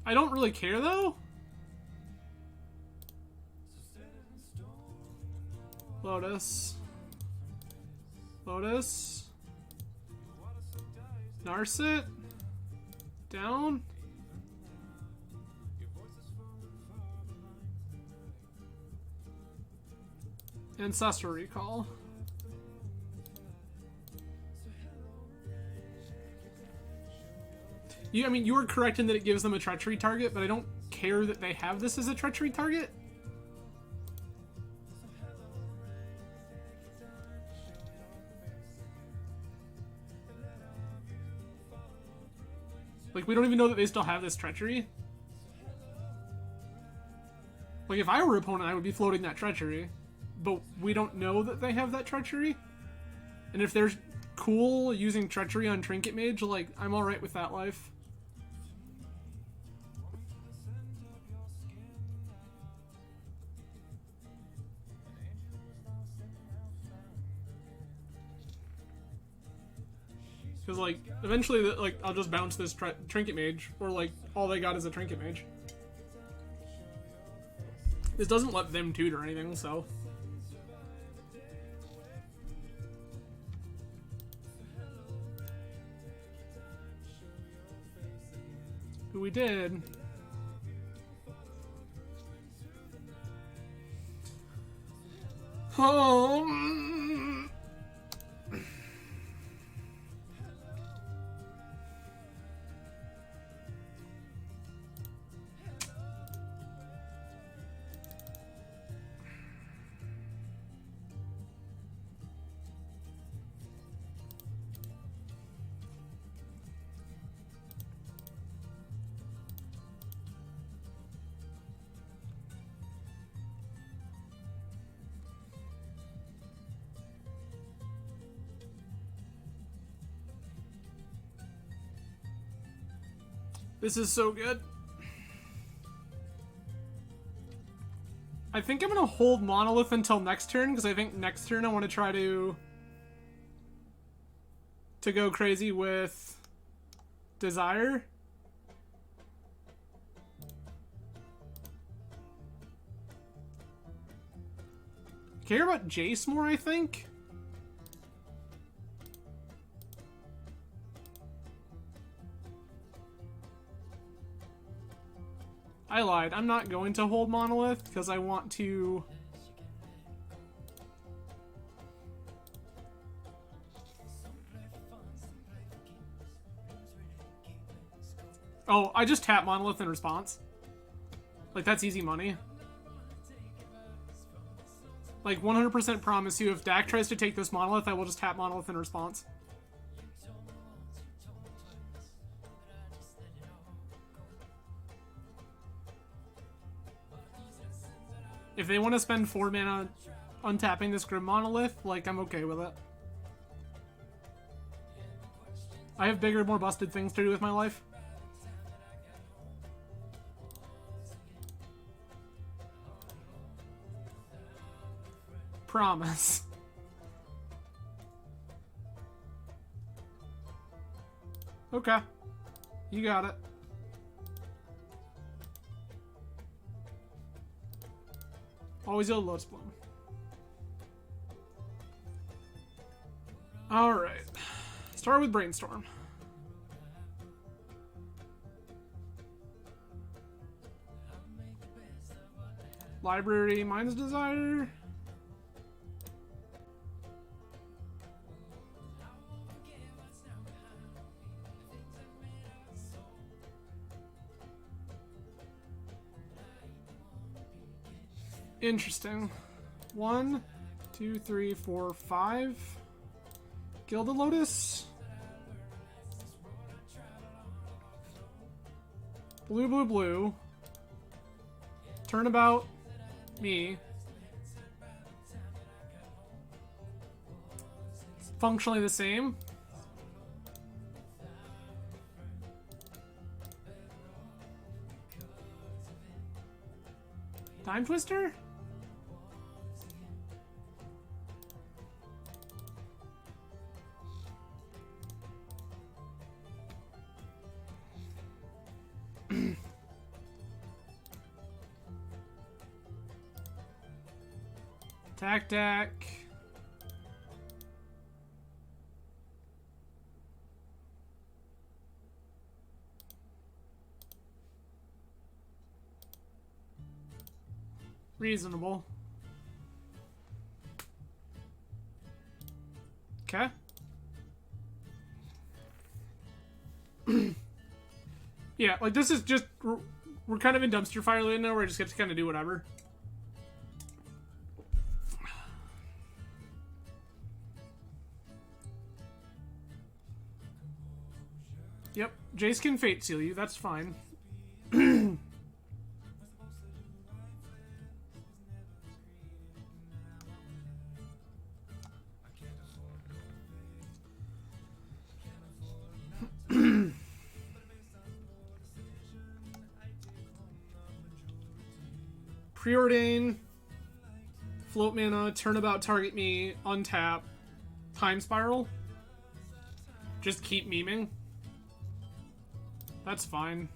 I don't really care though. Lotus. Lotus. Narset. Down. Ancestral Recall. I mean, you were correct in that it gives them a treachery target, but I don't care that they have this as a treachery target. Like, we don't even know that they still have this treachery. Like, if I were opponent, I would be floating that treachery. But we don't know that they have that treachery. And if they're cool using treachery on Trinket Mage, like, I'm alright with that life. Because, like, eventually, like, I'll just bounce this Trinket Mage, or, like, all they got is a Trinket Mage. This doesn't let them toot or anything, so... Who we did... This is so good. I think I'm gonna hold Monolith until next turn, because I think next turn I want to try to go crazy with Desire. Care about Jace more, I think. I lied. I'm not going to hold Monolith because I want to... Oh, I just tap Monolith in response. Like, that's easy money. Like, 100% promise you, if Dak tries to take this Monolith, I will just tap Monolith in response. If they want to spend 4 mana untapping this Grim Monolith, like, I'm okay with it. I have bigger, more busted things to do with my life. Promise. Okay. You got it. Always a Lotus Bloom. Alright. Start with Brainstorm. Library, Mind's Desire. Interesting. 1, 2, 3, 4, 5. Gilded Lotus. Blue, blue, blue. Turnabout me. It's functionally the same. Time Twister? Tac. Reasonable. Okay. Yeah, like this is just we're kind of in dumpster fire land now where I just get to kind of do whatever. Yep, Jace can Fate Seal you, that's fine. Preordain, float mana, turnabout, target me, untap, time spiral. Just keep memeing. That's fine.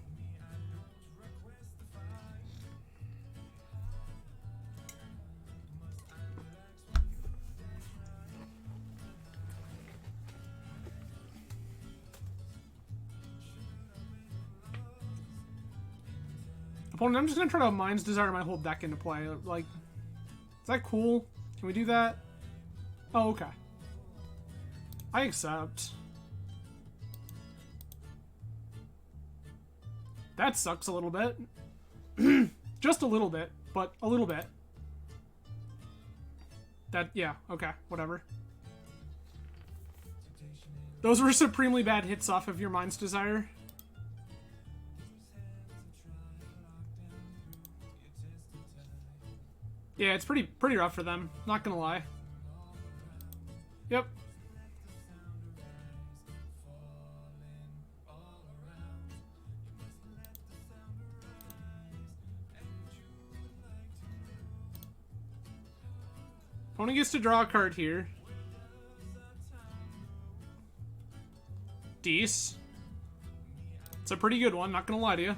Opponent, I'm just gonna try to Mind's Desire my whole deck into play. Like, is that cool? Can we do that? Oh, okay. I accept. That sucks a little bit. Just a little bit, but a little bit. That, yeah, okay, whatever. Those were supremely bad hits off of your Mind's Desire. Yeah, it's pretty rough for them, not gonna lie. Yep. Opponent gets to draw a card here. Dece. It's a pretty good one, not gonna lie to you.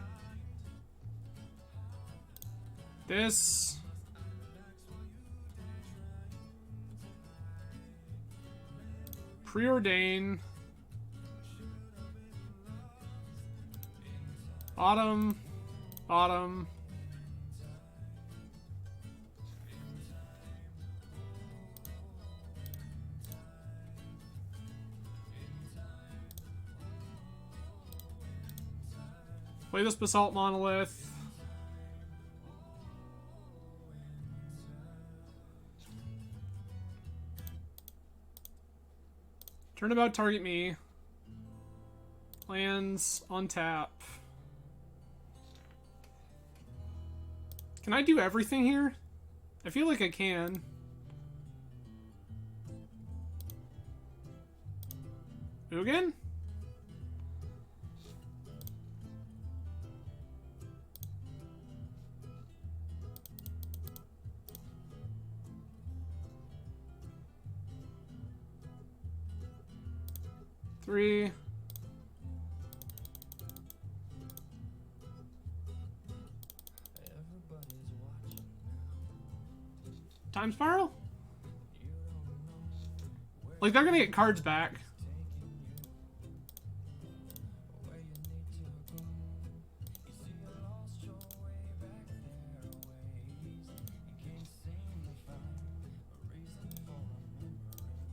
This. Preordain. Autumn. Play this Basalt Monolith. Turnabout, target me. Lands on tap. Can I do everything here? I feel like I can. Ugin? Three. Time Spiral? Like, they're gonna get cards back.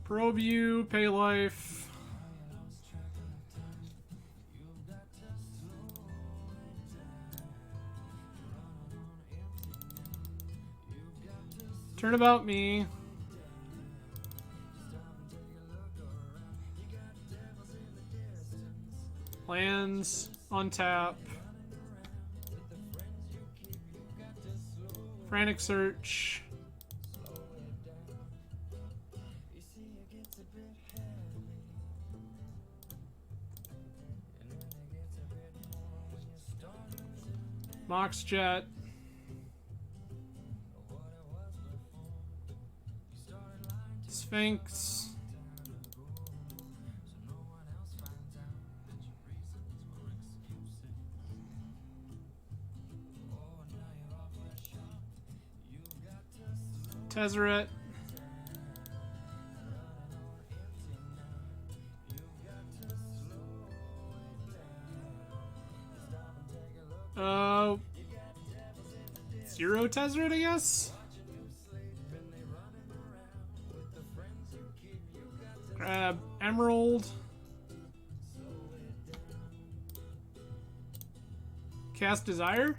Probe you, pay life. Turnabout me. Lands on tap. Frantic search. Mox jet. Sphinx. Tezzeret. Zero Tezzeret, I guess? Grab Emerald. Cast Desire?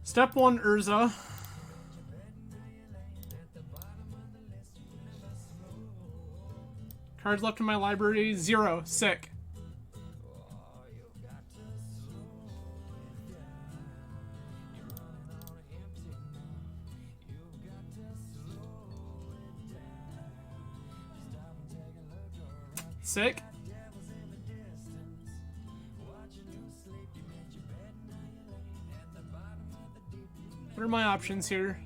Step 1, Urza. Cards left in my library, 0. Sick. Sick. What are my options here?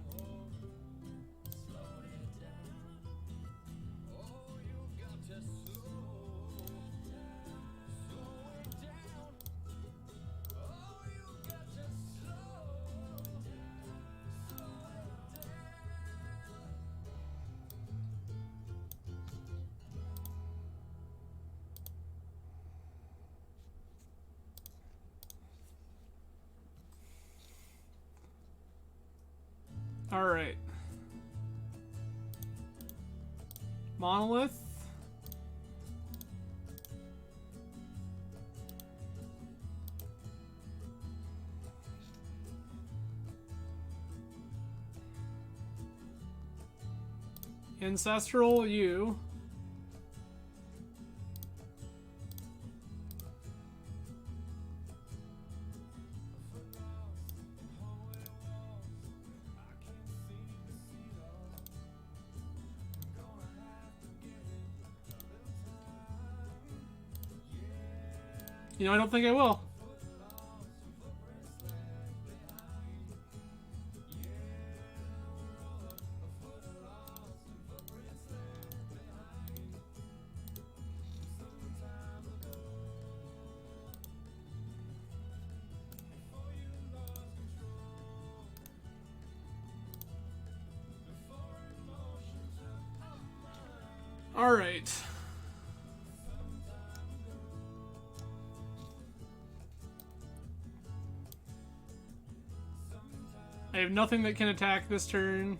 All right. Monolith. Ancestral you. You know, I don't think I will. All right. I have nothing that can attack this turn.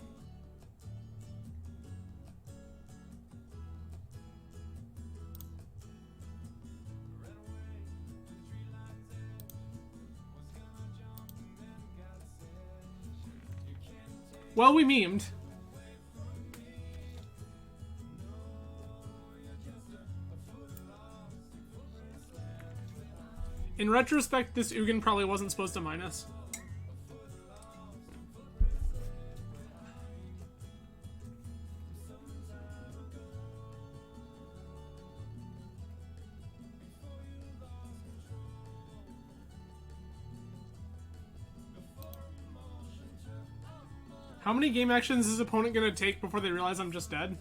Well, we memed. In retrospect, this Ugin probably wasn't supposed to minus. How many game actions is his opponent gonna take before they realize I'm just dead?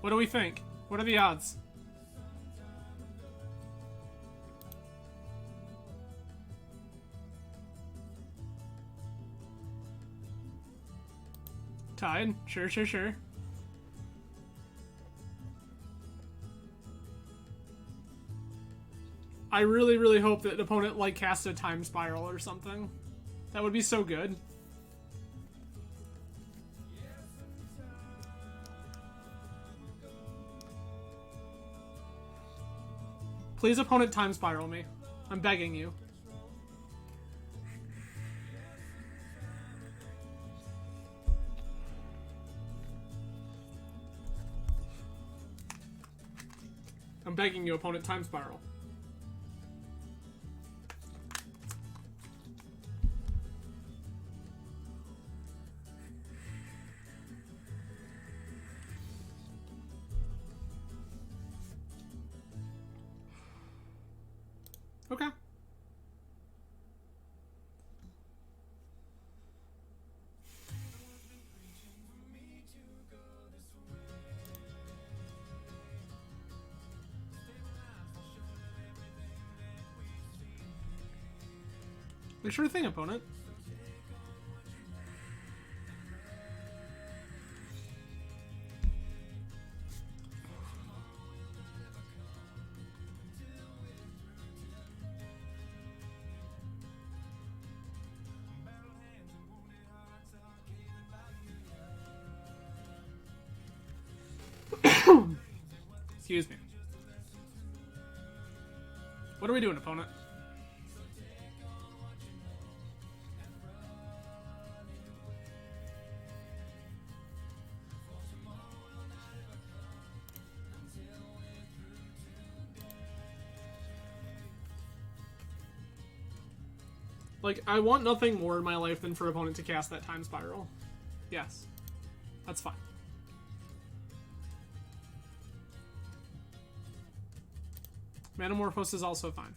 What do we think? What are the odds? Tide. Sure, sure, sure. I really, really hope that an opponent, like, casts a Time Spiral or something. That would be so good. Please, opponent, Time Spiral me. I'm begging you. I'm begging you, opponent, Time Spiral. Okay. Sure thing, opponent. Excuse me. What are we doing, opponent? Like, I want nothing more in my life than for opponent to cast that Time Spiral. Yes. That's fine. Manamorphose is also fine.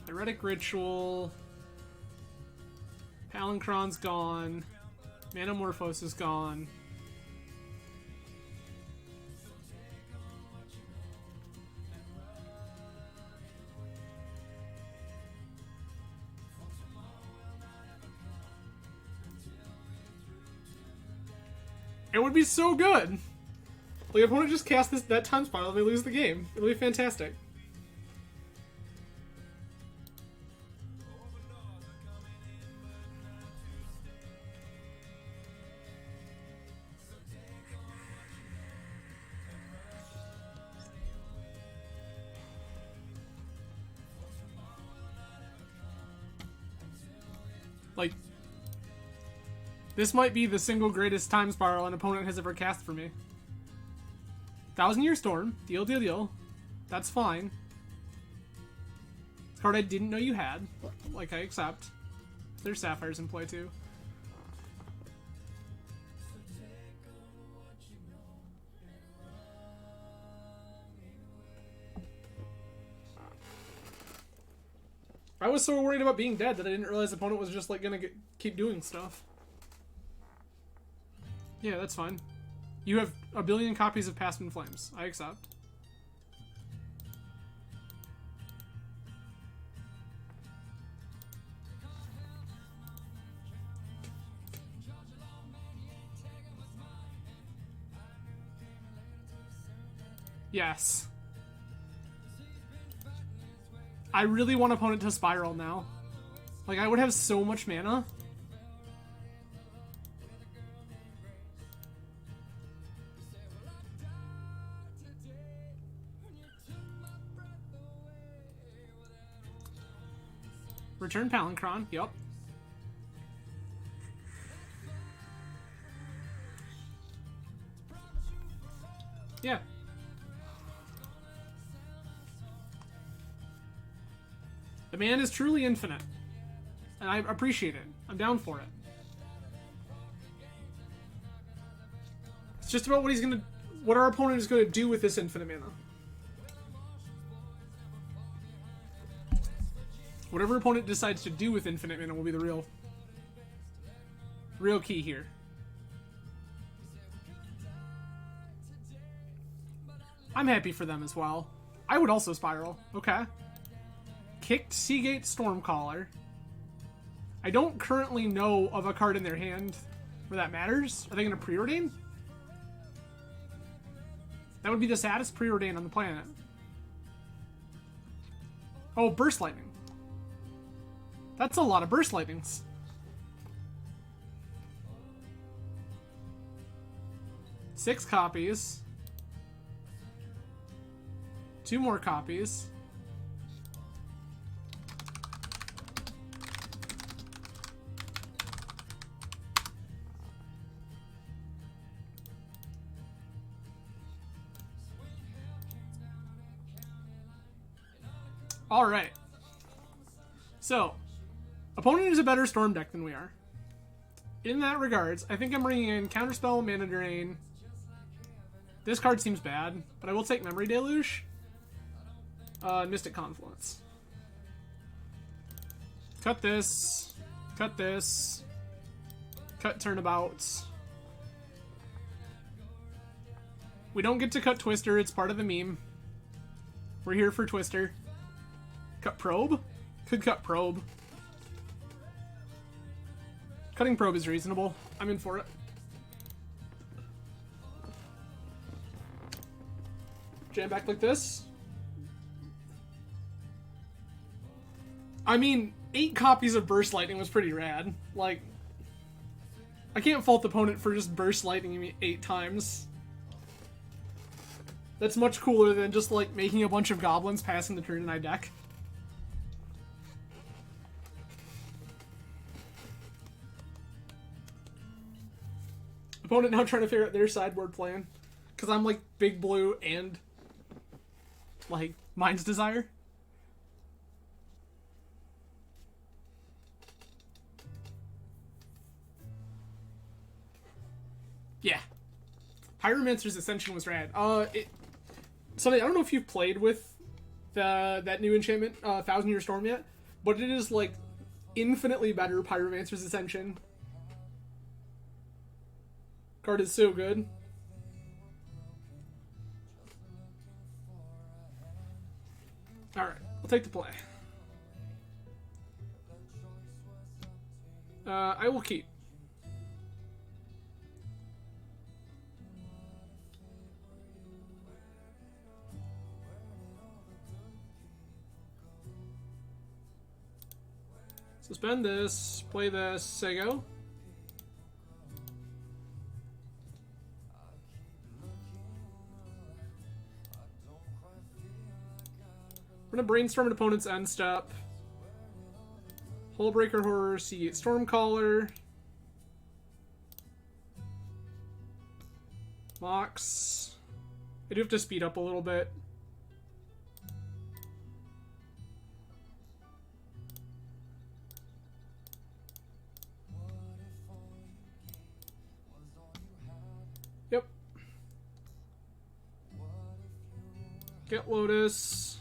Heretic Ritual. Palancron's gone. Manamorphose is gone. It would be so good. Like, if opponent just cast that Time Spiral, they lose the game. It'll be fantastic. Like, this might be the single greatest Time Spiral an opponent has ever cast for me. 1,000-Year Storm. Deal, deal, deal. That's fine. It's a card I didn't know you had. Like, I accept. There's Sapphires in play, too. I was so worried about being dead that I didn't realize the opponent was just, like, gonna keep doing stuff. Yeah, that's fine. You have a billion copies of Past in Flames. I accept. Yes. I really want opponent to Spiral now. Like, I would have so much mana. Return Palancron, yep. Yeah. The man is truly infinite. And I appreciate it. I'm down for it. It's just about what our opponent is gonna do with this infinite mana. Whatever opponent decides to do with infinite mana will be the real key here. I'm happy for them as well. I would also Spiral. Okay. Kicked Seagate Stormcaller. I don't currently know of a card in their hand where that matters. Are they going to preordain? That would be the saddest preordain on the planet. Oh, Burst Lightning. That's a lot of Burst Lightnings. Six copies. 2 more copies. All right. So, opponent is a better Storm deck than we are. In that regards, I think I'm bringing in Counterspell, Mana Drain. This card seems bad, but I will take Memory Deluge. Mystic Confluence. Cut this. Cut this. Cut Turnabouts. We don't get to cut Twister, it's part of the meme. We're here for Twister. Cut Probe? Could cut Probe. Cutting Probe is reasonable. I'm in for it. Jam back like this. I mean, 8 copies of Burst Lightning was pretty rad. Like, I can't fault the opponent for just Burst Lightning me 8 times. That's much cooler than just, like, making a bunch of goblins passing the turn in my deck. Opponent now trying to figure out their sideboard plan. Because I'm, like, Big Blue and, like, Mind's Desire. Yeah. Pyromancer's Ascension was rad. Sonny, I don't know if you've played with that new enchantment, 1,000 Year Storm yet, but it is, like, infinitely better Pyromancer's Ascension. Card is so good. Alright, I'll take the play. I will keep. Suspend this, play this, say go. We're gonna brainstorm an opponent's end step. Hullbreaker Horror, Seagate Stormcaller. Mox. I do have to speed up a little bit. Yep. Get Lotus.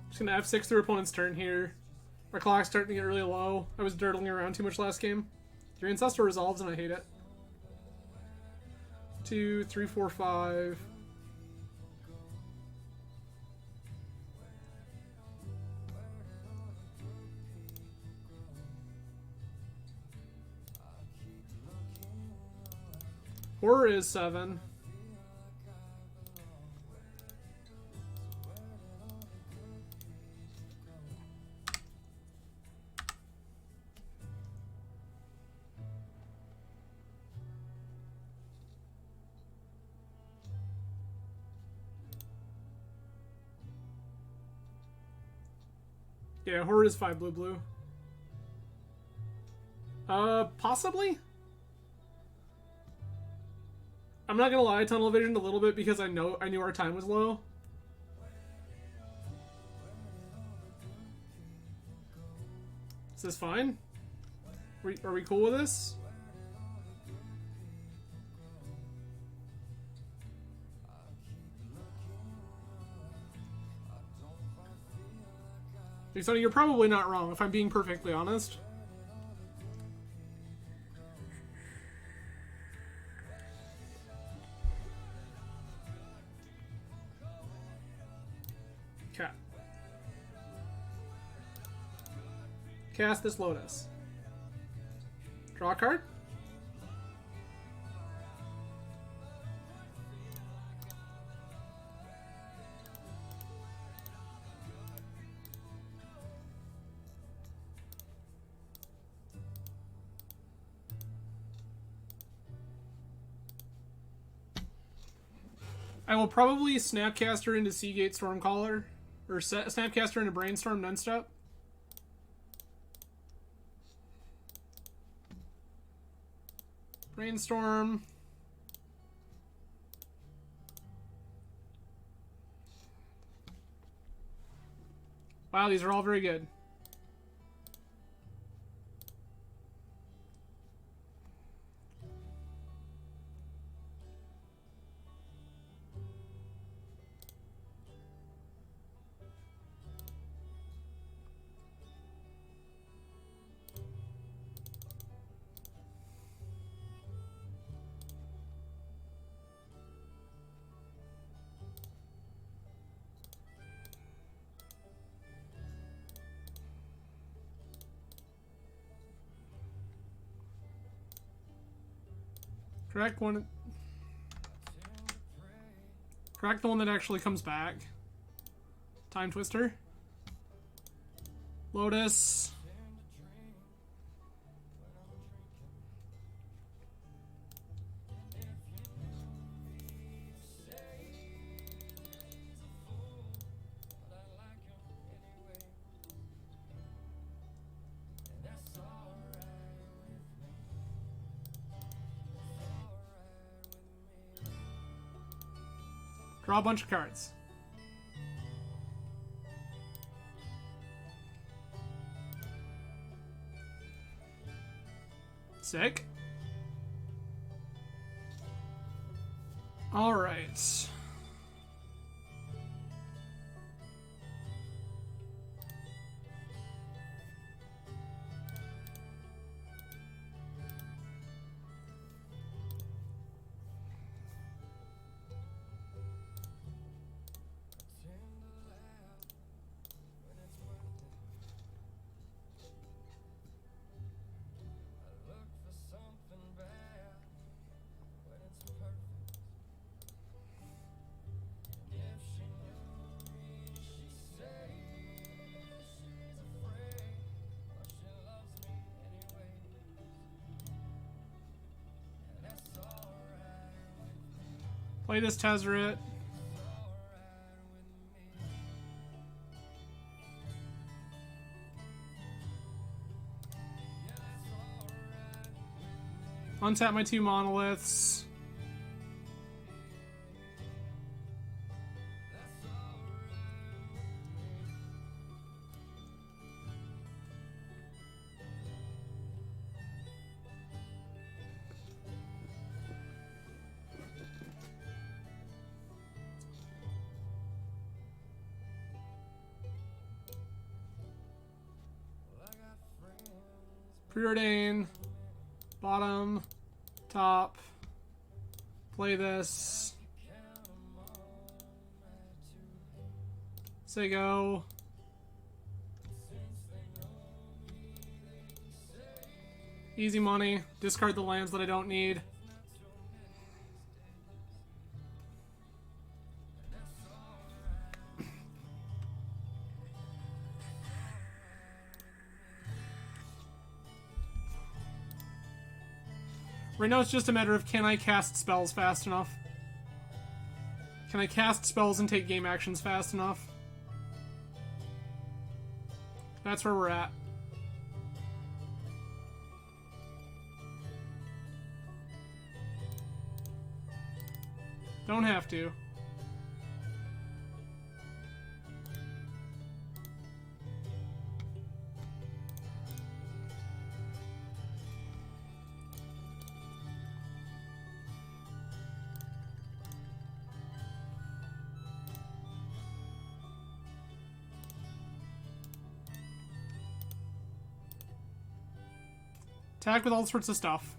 Just gonna F6 through opponent's turn here. Our clock's starting to get really low. I was dirtling around too much last game. 3 Ancestor resolves and I hate it. 2, 3, 4, 5. Horror is 7. Yeah, Horror is 5 blue. Possibly? I'm not gonna lie, I tunnel visioned a little bit because I knew our time was low. Is this fine? Are we cool with this? Sonny, you're probably not wrong, if I'm being perfectly honest. Okay. Cast this Lotus. Draw a card. I will probably Snapcaster into Seagate Stormcaller, or Snapcaster into Brainstorm Nunstep. Brainstorm. Wow, these are all very good. Correct one. Correct the one that actually comes back. Time Twister. Lotus. Draw a bunch of cards. Sick. All right. Play this Tezzeret. Untap my 2 monoliths. Preordain. Bottom. Top. Play this. Say go. Easy money. Discard the lands that I don't need. Right now it's just a matter of, can I cast spells fast enough? Can I cast spells and take game actions fast enough? That's where we're at. Don't have to. Attack with all sorts of stuff.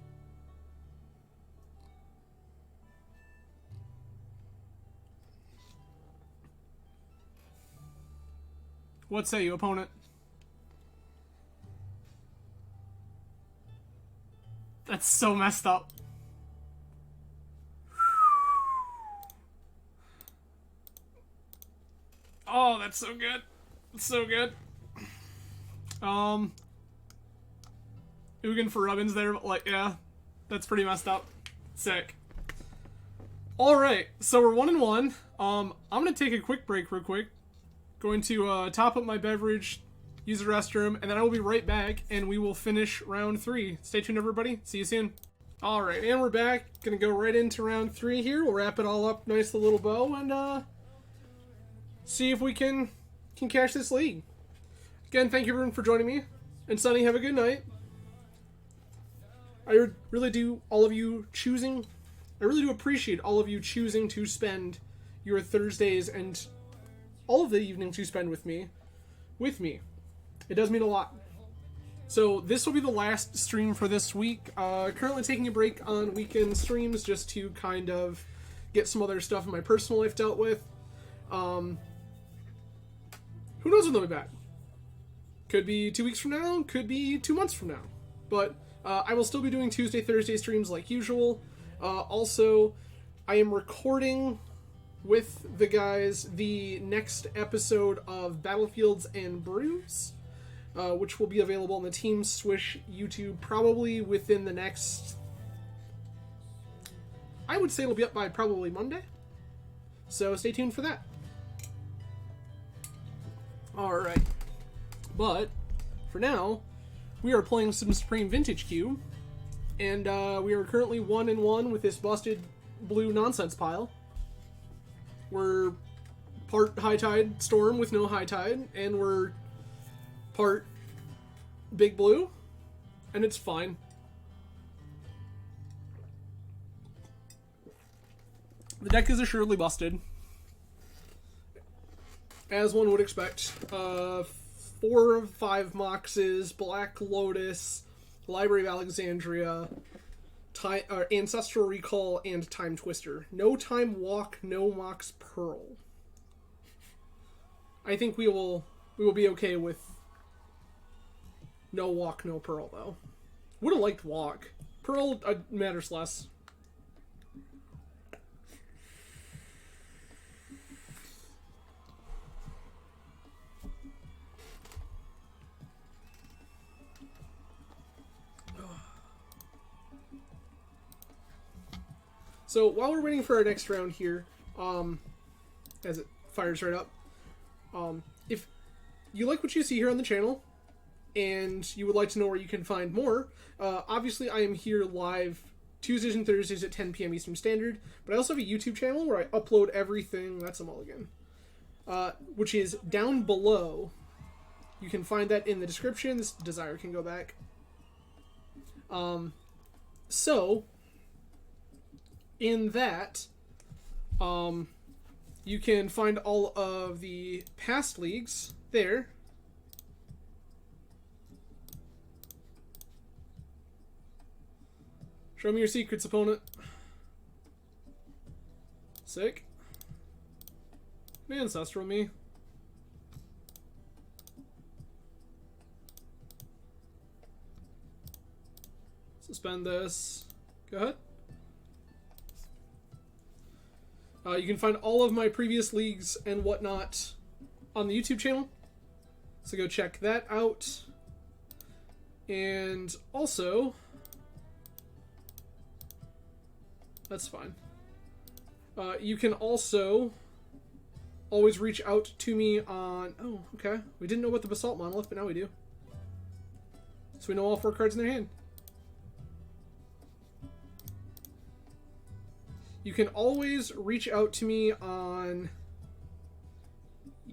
What say you, opponent? That's so messed up. Oh, that's so good. That's so good. Ugin for Rubbins there, but like, yeah. That's pretty messed up. Sick. Alright, so we're 1-1. I'm gonna take a quick break real quick. Going to top up my beverage, use the restroom, and then I will be right back, and we will finish round 3. Stay tuned, everybody. See you soon. Alright, and we're back. Gonna go right into round 3 here. We'll wrap it all up nice, a little bow, and see if we can cash this league. Again, thank you everyone for joining me. And Sonny, have a good night. I really do appreciate all of you choosing to spend your Thursdays and all of the evenings you spend with me. It does mean a lot. So this will be the last stream for this week. Currently taking a break on weekend streams just to kind of get some other stuff in my personal life dealt with. Who knows when they'll be back? Could be 2 weeks from now, could be 2 months from now. But I will still be doing Tuesday, Thursday streams like usual. Also, I am recording with the guys the next episode of Battlefields and Brews, which will be available on the Team Swish YouTube probably within the next... I would say it'll be up by probably Monday. So stay tuned for that. Alright. But, for now, we are playing some Supreme Vintage Cube, and we are currently 1-1 with this busted blue nonsense pile. We're part High Tide Storm with no High Tide, and we're part Big Blue, and it's fine. The deck is assuredly busted, as one would expect. 4 of 5 Moxes, Black Lotus, Library of Alexandria, Ancestral Recall, and Time Twister. No Time Walk, no Mox Pearl. I think we will be okay with no Walk, no Pearl, though. Would have liked Walk. Pearl matters less. So while we're waiting for our next round here, as it fires right up, if you like what you see here on the channel, and you would like to know where you can find more, obviously I am here live Tuesdays and Thursdays at 10 p.m. Eastern Standard, but I also have a YouTube channel where I upload everything. That's a mulligan. Which is down below. You can find that in the description. This Desire can go back. So... in that, you can find all of the past leagues there. Show me your secrets, opponent. Sick. Ancestral me. Suspend this. Go ahead. You can find all of my previous leagues and whatnot on the YouTube channel. So go check that out. And also... that's fine. You can also always reach out to me on... oh, okay. We didn't know about the Basalt Monolith, but now we do. So we know all 4 cards in their hand. You can always reach out to me on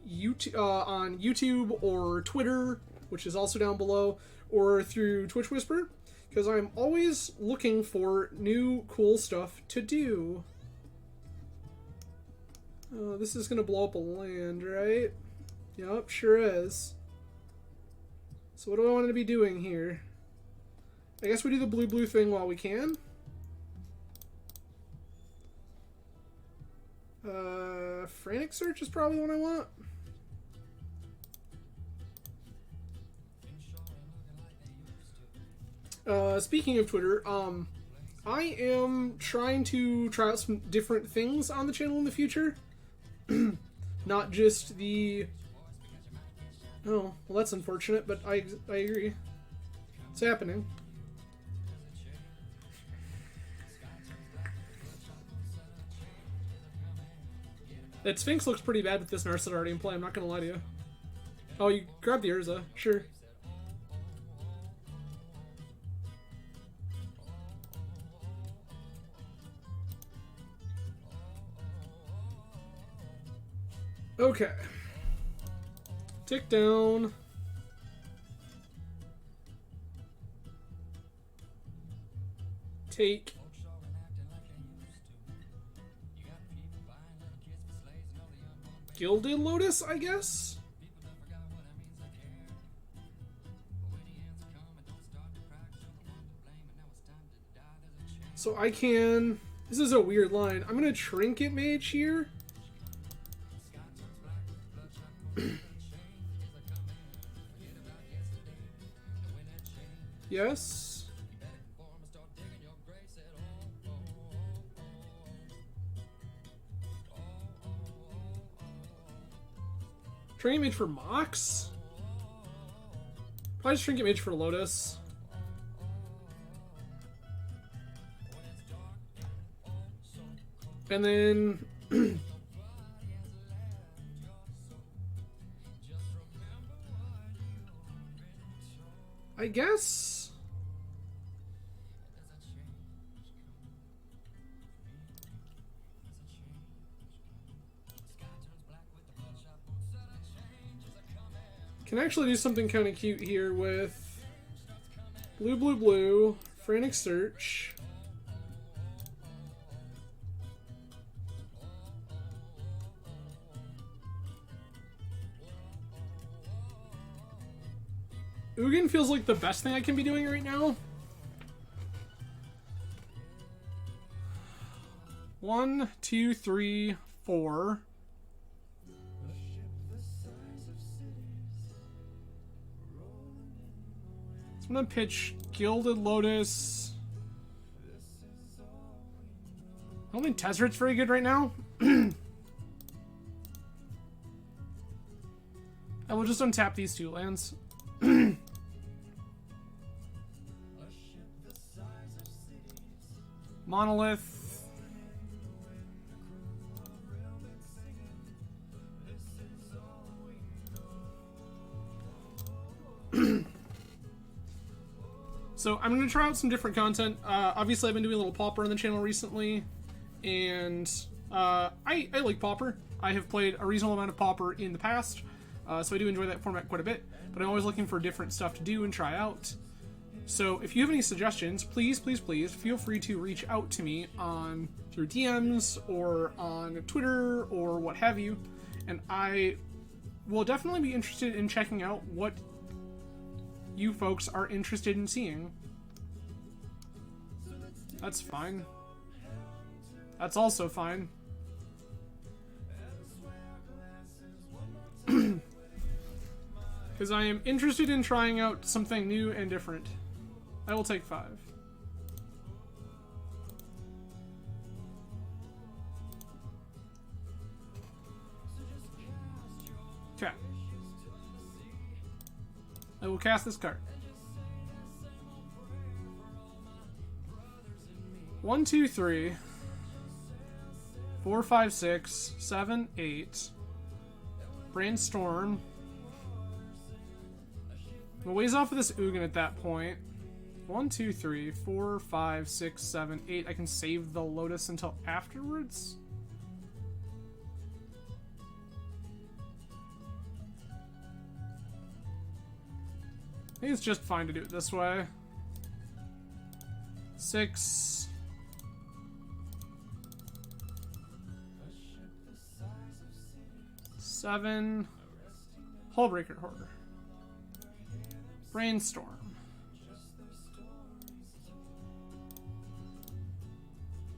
YouTube or Twitter, which is also down below, or through Twitch Whisper, because I'm always looking for new cool stuff to do. This is going to blow up a land, right? Yep, sure is. So what do I want to be doing here? I guess we do the blue-blue thing while we can. Frantic Search is probably what I want. Speaking of Twitter, I am trying to try out some different things on the channel in the future. Not just the... Oh, well that's unfortunate, but I agree. It's happening. That Sphinx looks pretty bad with this Narset already in play, I'm not gonna lie to you. Oh, you grabbed the Urza, sure. Okay. Tick down. Take. Gilded Lotus, I guess? So I can... This is a weird line. I'm gonna Trinket Mage here. Yes. Trinket Mage for Mox? Probably just Trinket Mage for Lotus. And then... I guess... Can actually do something kind of cute here with blue, blue, blue, Frantic Search. Ugin feels like the best thing I can be doing right now. 1, 2, 3, 4. So I'm gonna pitch Gilded Lotus. I don't think Tezzeret's very good right now. I will just untap these two lands. Monolith. So I'm going to try out some different content. Obviously, I've been doing a little Pauper on the channel recently, and I like Pauper. I have played a reasonable amount of Pauper in the past, so I do enjoy that format quite a bit, but I'm always looking for different stuff to do and try out. So if you have any suggestions, please, please, please feel free to reach out to me through DMs or on Twitter or what have you, and I will definitely be interested in checking out what you folks are interested in seeing. That's fine. That's also fine. Because I am interested in trying out something new and different. I will take 5. Okay. I will cast this card. 1, 2, 3, 4, 5, 6, 7, 8. Brainstorm. I'm a ways off of this Ugin at that point. 1, 2, 3, 4, 5, 6, 7, 8. I can save the Lotus until afterwards? I think it's just fine to do it this way. 6. Seven. Hullbreaker Horror. Brainstorm.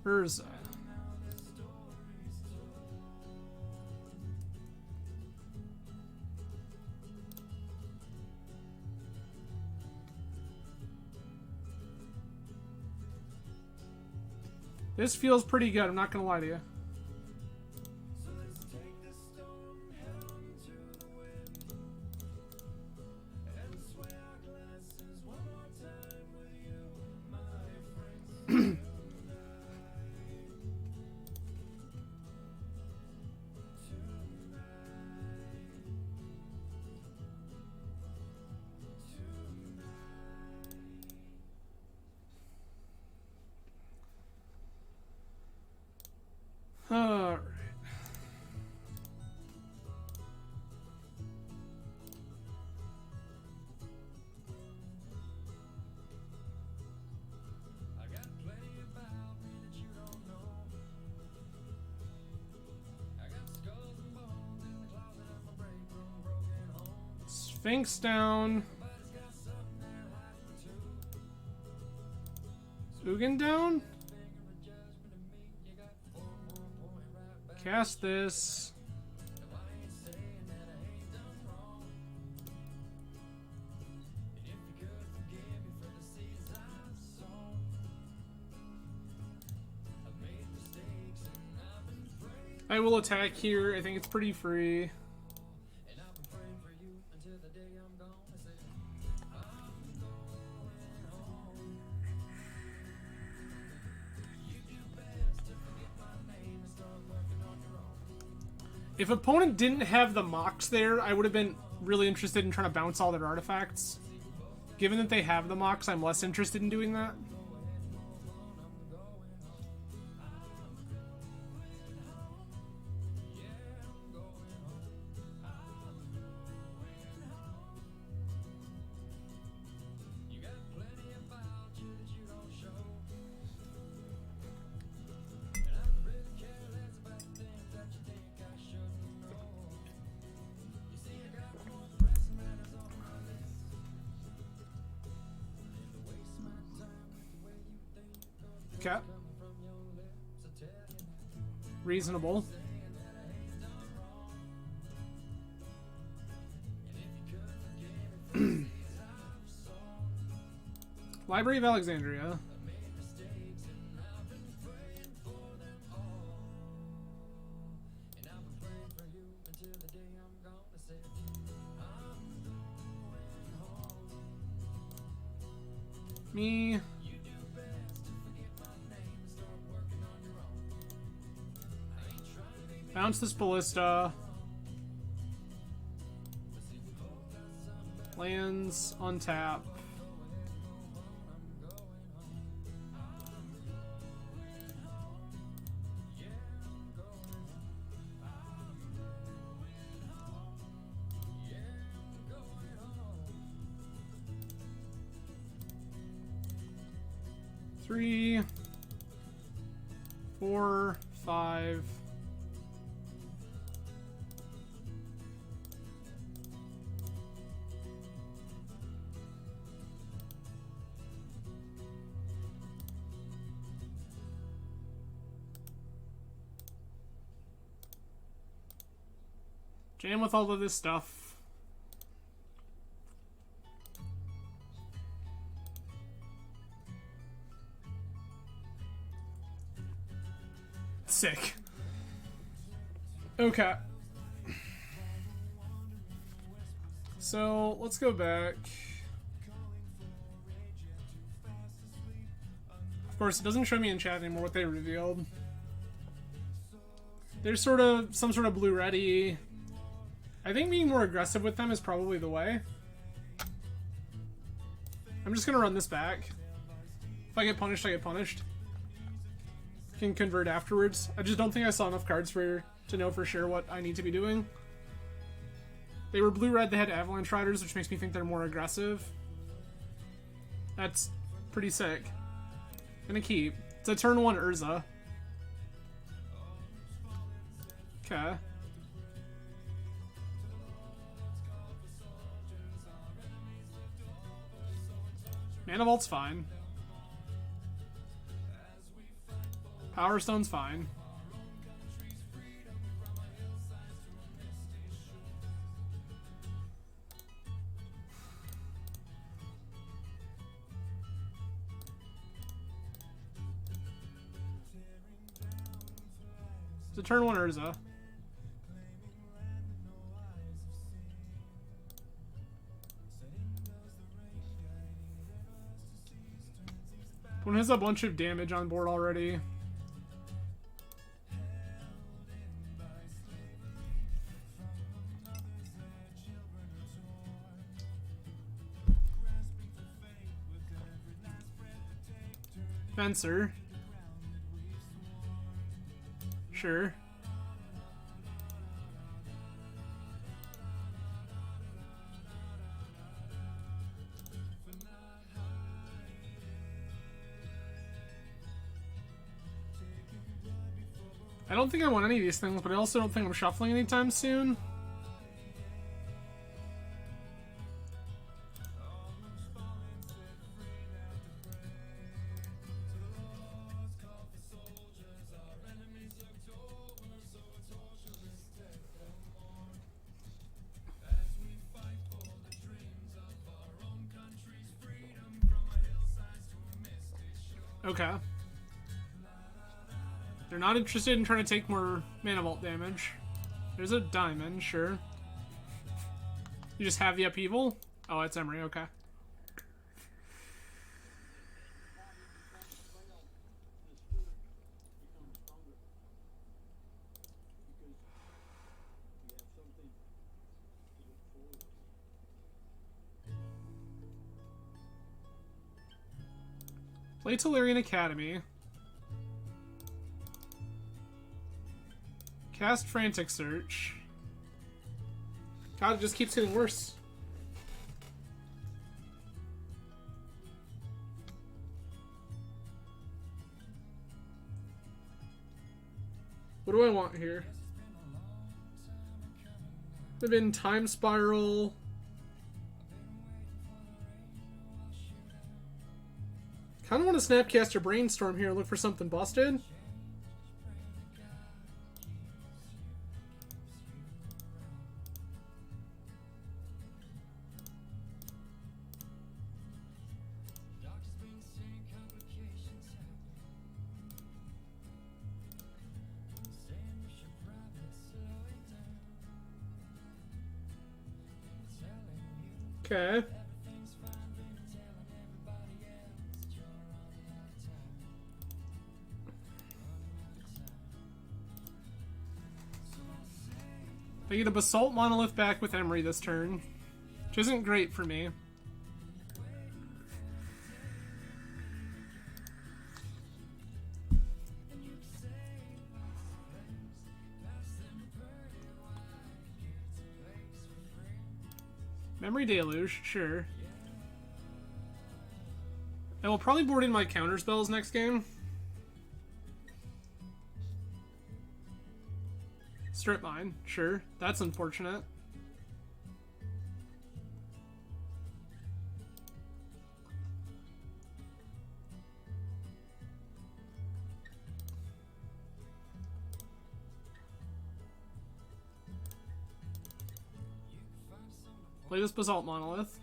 Urza. This feels pretty good, I'm not gonna lie to you. Alright. Sphinx down. Ugin down? Cast this. I will attack here. I think it's pretty free. If opponent didn't have the Mox there, I would have been really interested in trying to bounce all their artifacts. Given that they have the Mox, I'm less interested in doing that. Okay. Reasonable. Library of Alexandria. Me. Bounce this ballista. Lands on tap. Three, 4, 5. Jam with all of this stuff. Sick. Okay. So, let's go back. Of course, it doesn't show me in chat anymore what they revealed. There's sort of some sort of blue-ready. I think being more aggressive with them is probably the way. I'm just gonna run this back. If I get punished, I get punished. Can convert afterwards. I just don't think I saw enough cards to know for sure what I need to be doing. They were blue-red, they had Avalanche Riders, which makes me think they're more aggressive. That's pretty sick. Gonna keep. It's a turn 1 Urza. Okay. Mana Vault's fine. Power Stone's fine. It's a turn 1 Urza. One has a bunch of damage on board already. Fencer. Sure. I don't think I want any of these things, but I also don't think I'm shuffling anytime soon. Okay. They're not interested in trying to take more mana vault damage. There's a diamond, sure. You just have the upheaval? Oh, it's Emery, okay. Play Tellurian Academy. Cast Frantic Search. God, it just keeps getting worse. What do I want here? I've been Time Spiral. Kind of want to Snapcaster Brainstorm here and look for something busted. Okay. I get a Basalt Monolith back with Emery this turn, which isn't great for me. Memory Deluge, sure. I will probably board in my counter spells next game. Strip Mine, sure. That's unfortunate. Play this Basalt Monolith.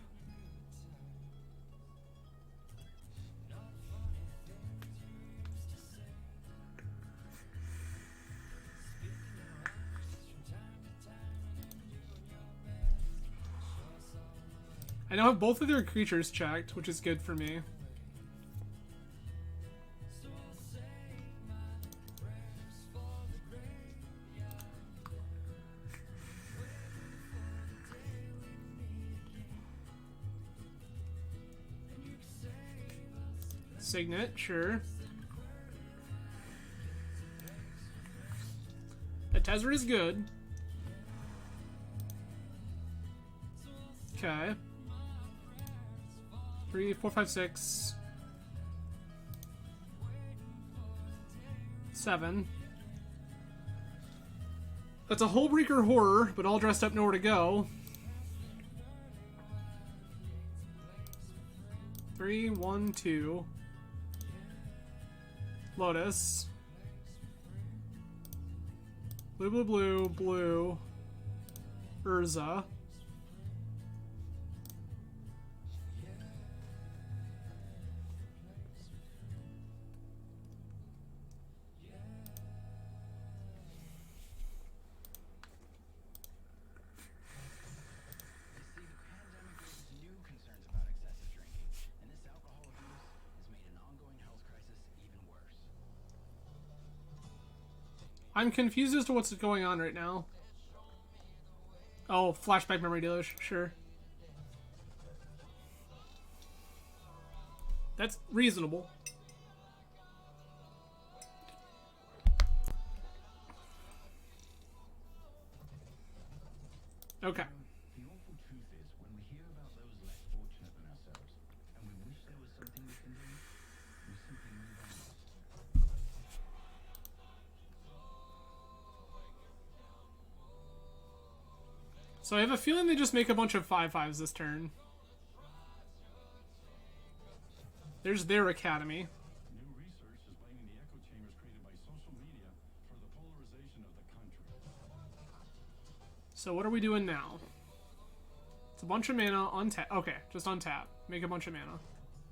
I now have both of their creatures checked, which is good for me. Signet, sure. A Tezzeret is good. Okay. 3, 4, 5, 6. 7. That's a Hullbreaker Horror, but all dressed up, nowhere to go. 3, 1, 2. Lotus. Blue, blue, blue, blue. Urza. I'm confused as to what's going on right now. Oh, flashback memory dealers, sure. That's reasonable. Okay. The awful truth is, when we hear about those less fortunate than ourselves, and we wish there was something we can do, we simply move on. So I have a feeling they just make a bunch of 5/5s this turn. There's their academy. New research is blaming the echo chambers created by social media for the polarization of the country. So what are we doing now? It's a bunch of mana on tap. Okay, just on tap. Make a bunch of mana.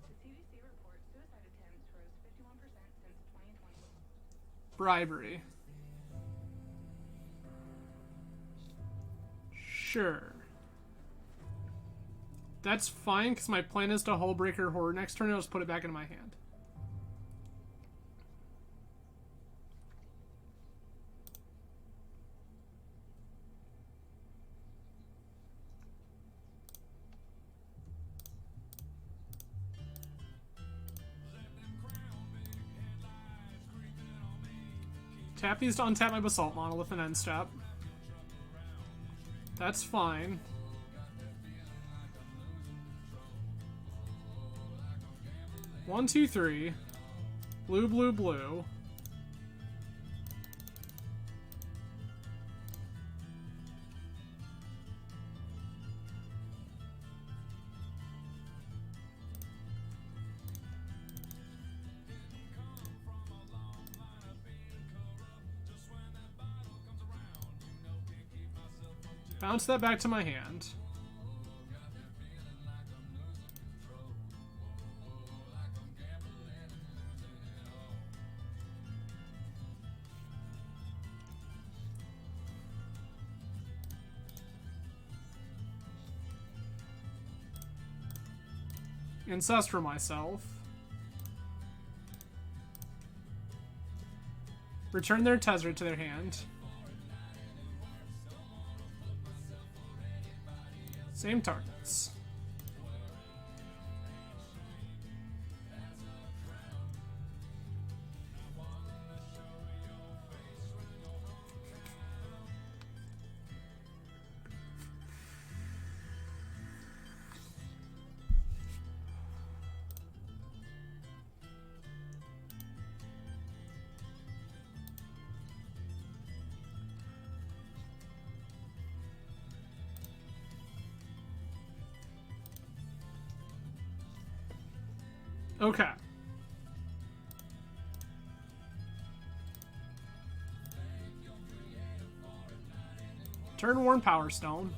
The CDC report suicide attempts rose 51% since 2020. Bribery. Sure. That's fine, because my plan is to Hullbreaker Horror next turn and I'll just put it back into my hand. Tap these to untap my Basalt Monolith and end step. That's fine. One, two, three. Blue, blue, blue. Bounce that back to my hand. Ancestral myself. Return their Tezzeret to their hand. Same targets. Okay. Turn Worn Power Stone.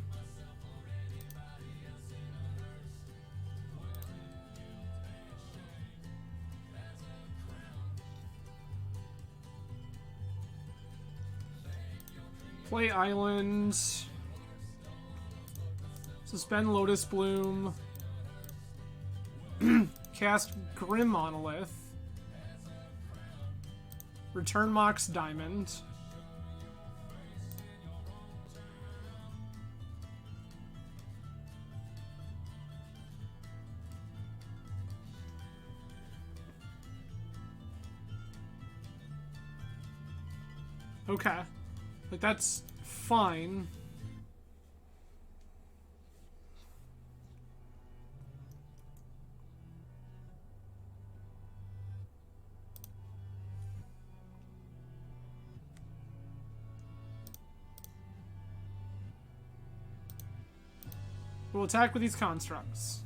Play Island. Suspend Lotus Bloom. Cast Grim Monolith. Return Mox Diamond. Okay. Like, that's fine. We'll attack with these constructs.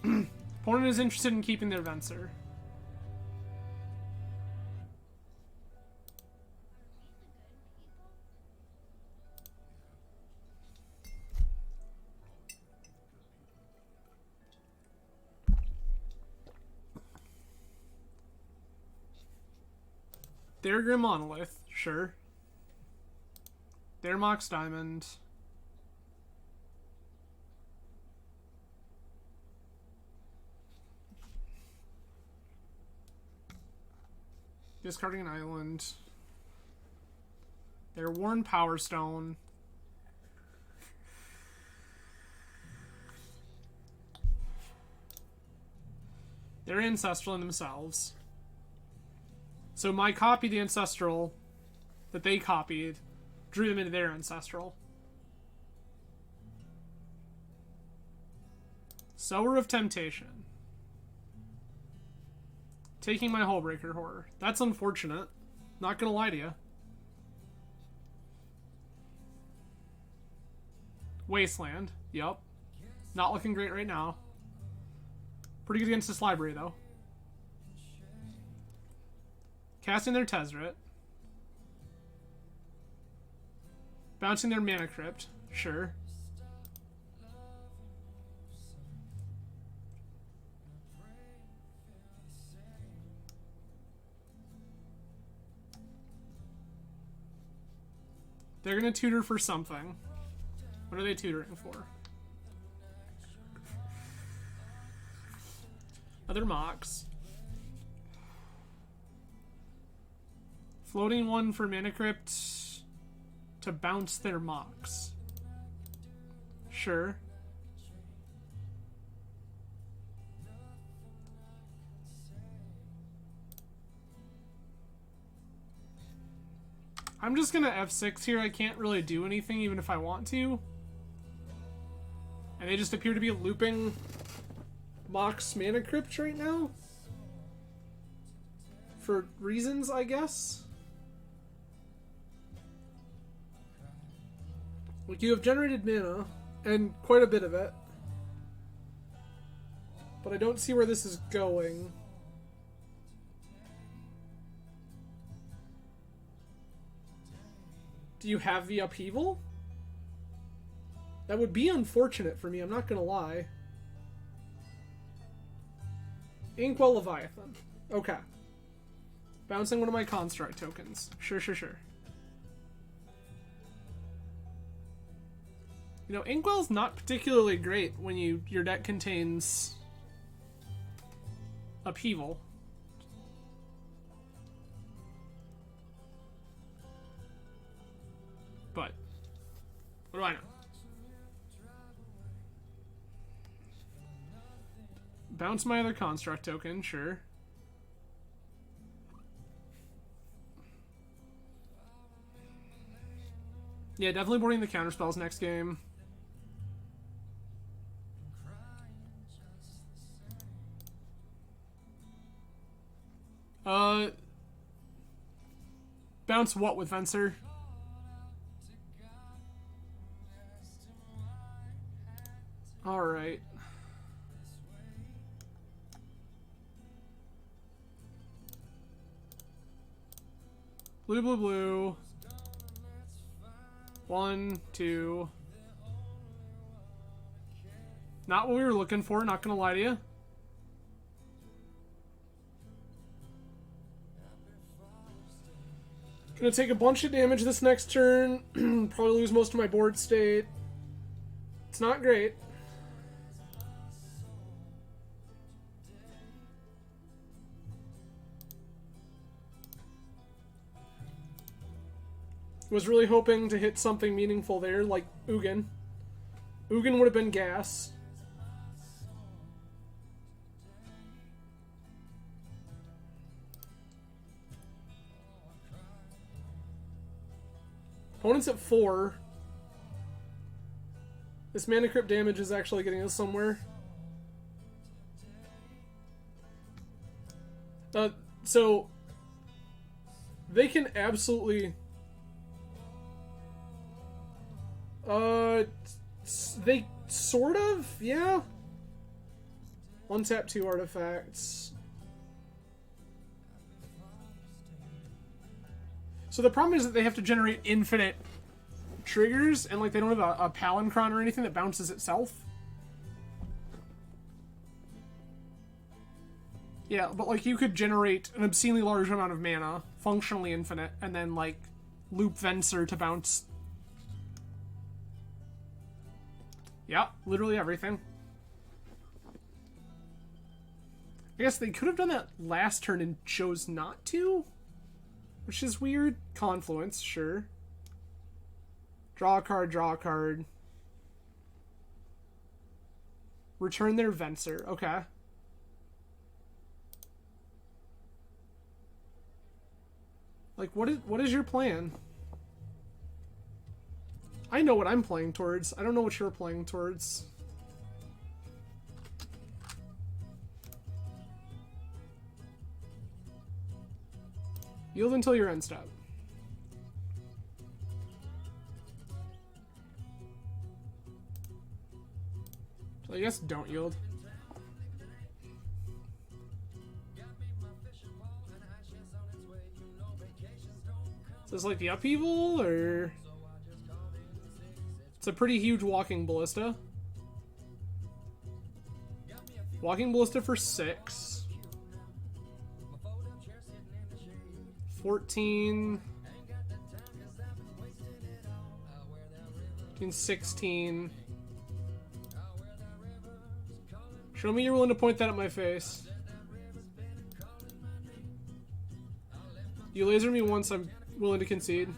Opponent is interested in keeping their Venser. Their Grim Monolith, sure. Their Mox Diamond. Discarding an island. Their Worn Power Stone. They're ancestral in themselves. So my copied ancestral that they copied drew them into their ancestral. Sower of Temptation. Taking my Hullbreaker Horror. That's unfortunate. Not gonna lie to you. Wasteland. Yup. Not looking great right now. Pretty good against this library, though. Casting their Tezzeret. Bouncing their Mana Crypt. Sure. They're gonna tutor for something. What are they tutoring for? Other Mox. Floating one for Mana Crypt to bounce their Mox. Sure. I'm just gonna F6 here. I can't really do anything even if I want to. And they just appear to be looping Mox Mana Crypt right now. For reasons, I guess. Like, you have generated mana, and quite a bit of it. But I don't see where this is going. Do you have the Upheaval? That would be unfortunate for me, I'm not gonna lie. Inkwell Leviathan. Okay. Bouncing one of my construct tokens. Sure. You know, Inkwell's not particularly great when your deck contains Upheaval. But what do I know? Bounce my other construct token, sure. Yeah, definitely boarding the counterspells next game. Bounce what with Venser? Alright. Blue. 1, 2. Not what we were looking for, not gonna lie to you. Gonna take a bunch of damage this next turn. Probably lose most of my board state. It's not great. Was really hoping to hit something meaningful there, like Ugin. Ugin would have been gas. Opponent's at 4. This Mana Crypt damage is actually getting us somewhere. So they can absolutely... they sort of, yeah. 1 tap 2 artifacts. So the problem is that they have to generate infinite triggers, and like they don't have a Palancron or anything that bounces itself. Yeah, but like you could generate an obscenely large amount of mana, functionally infinite, and then like loop Venser to bounce. Yeah, literally everything. I guess they could have done that last turn and chose not to. which is weird. Confluence, sure. Draw a card, draw a card. Return their Venser. Okay. Like, what is your plan? I know what I'm playing towards. I don't know what you're playing towards. Yield until your end step. So I guess don't yield. Is this like the upheaval, or... It's a pretty huge walking ballista. Walking ballista for 6. 14. 16. Show me you're willing to point that at my face. You laser me once, I'm willing to concede.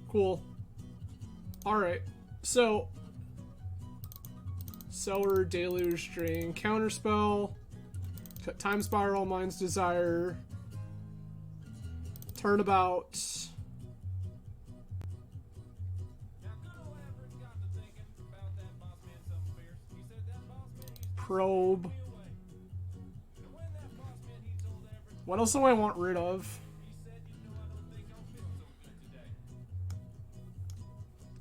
Cool. Alright. So. Cellar, Deluge, Drain, Counterspell. Time Spiral, Mind's Desire. Turnabout. Probe. What else do I want rid of?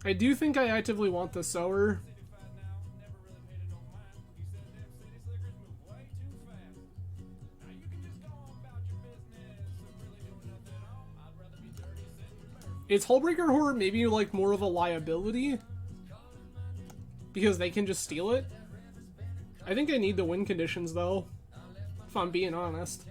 I do think I actively want the Sower. Is Hullbreaker Horror maybe like more of a liability? Because they can just steal it? I think I need the win conditions though, if I'm being honest.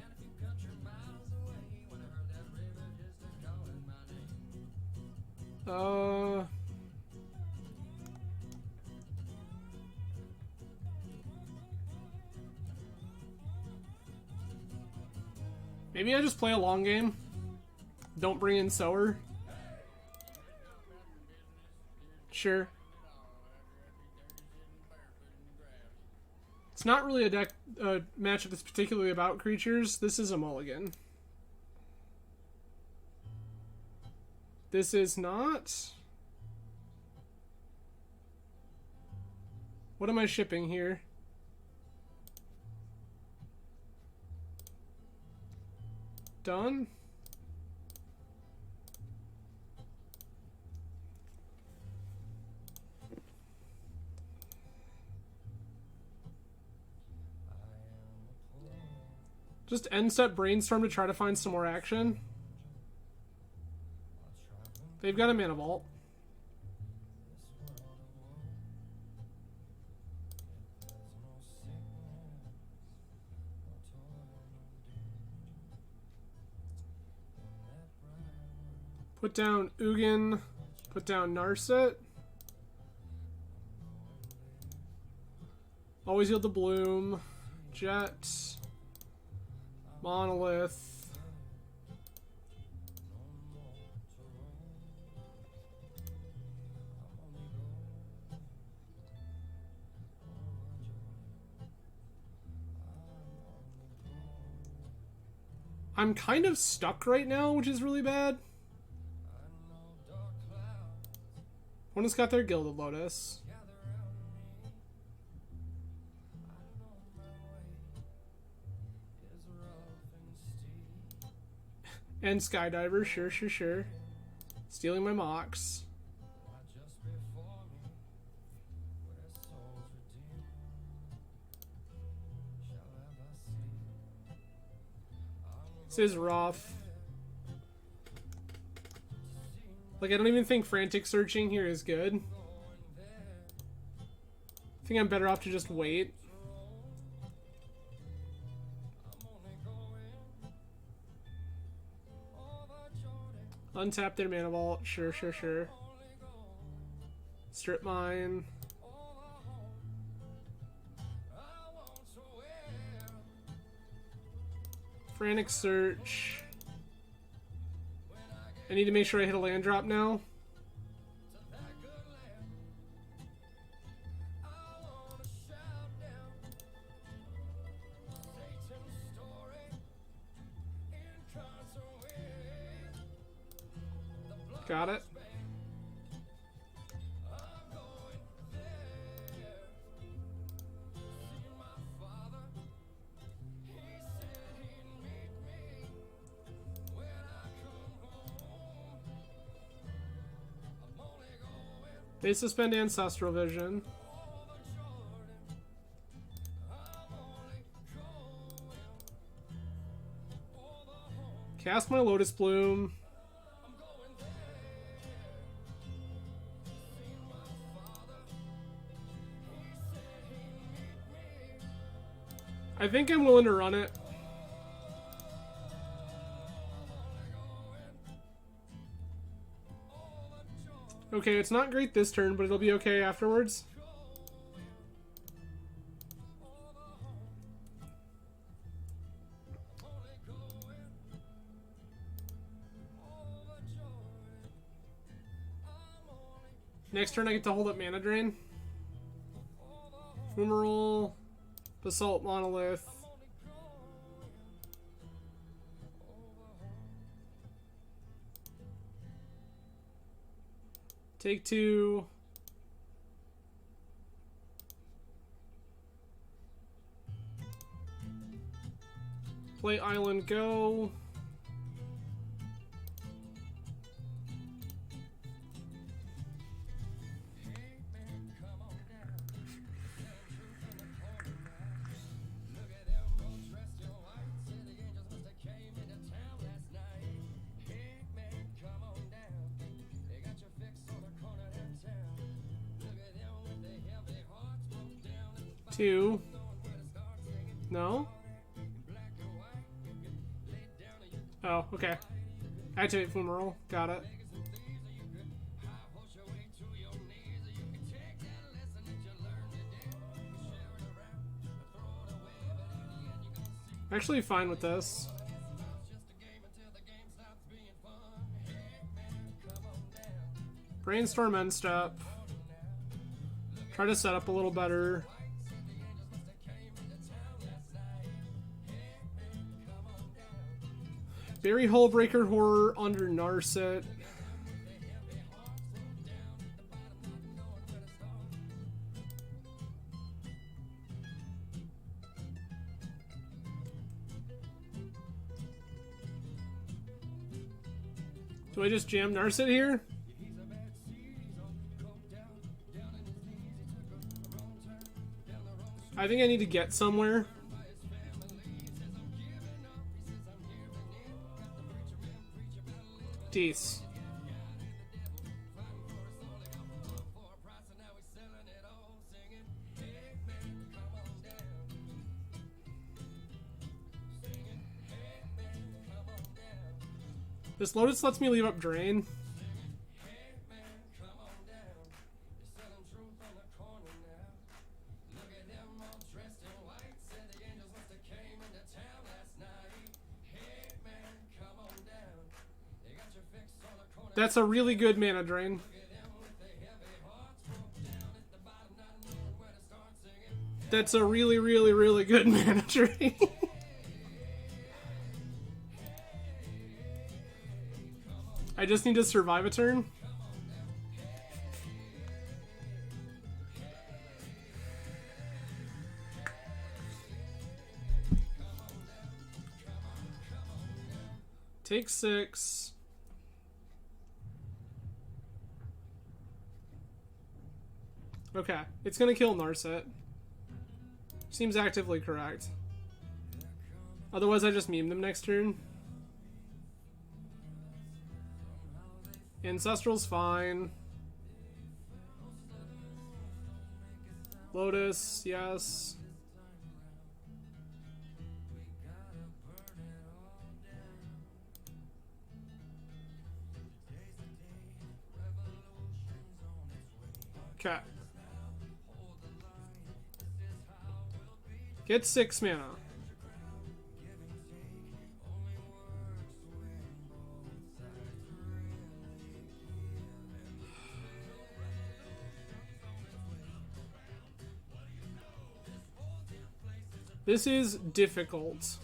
Maybe I just play a long game. Don't bring in Sower. Sure. It's not really a matchup that's particularly about creatures. This is a mulligan. This is not... What am I shipping here? Done? Just end step Brainstorm to try to find some more action. They've got a mana vault. Put down Ugin. Put down Narset. Always yield the Bloom. Jet. Monolith. I'm kind of stuck right now, which is really bad. One has got their Gilded Lotus. And Skydiver, sure. Stealing my Mox. This is rough. Like, I don't even think frantic searching here is good. I think I'm better off to just wait. Untap their mana vault. Sure. Strip mine. Frantic Search. I need to make sure I hit a land drop now. Got it. They suspend Ancestral Vision. Cast my Lotus Bloom. I think I'm willing to run it. Okay, it's not great this turn, but it'll be okay afterwards. Next turn I get to hold up Mana Drain. Fumarole, Basalt Monolith. Take two. Play Island Go. Two. No? Oh, okay. Activate Fumarole. Got it. Actually fine with this. Brainstorm end step. Try to set up a little better. Bury Hullbreaker Horror under Narset. Do I just jam Narset here? I think I need to get somewhere. Jeez. This Lotus lets me leave up Drain. That's a really good mana drain. That's a really, really, really good mana drain. I just need to survive a turn. Take 6. Okay, it's gonna kill Narset. Seems actively correct. Otherwise I just meme them next turn. Ancestral's fine. Lotus, yes. Okay. Get 6 mana. This is difficult.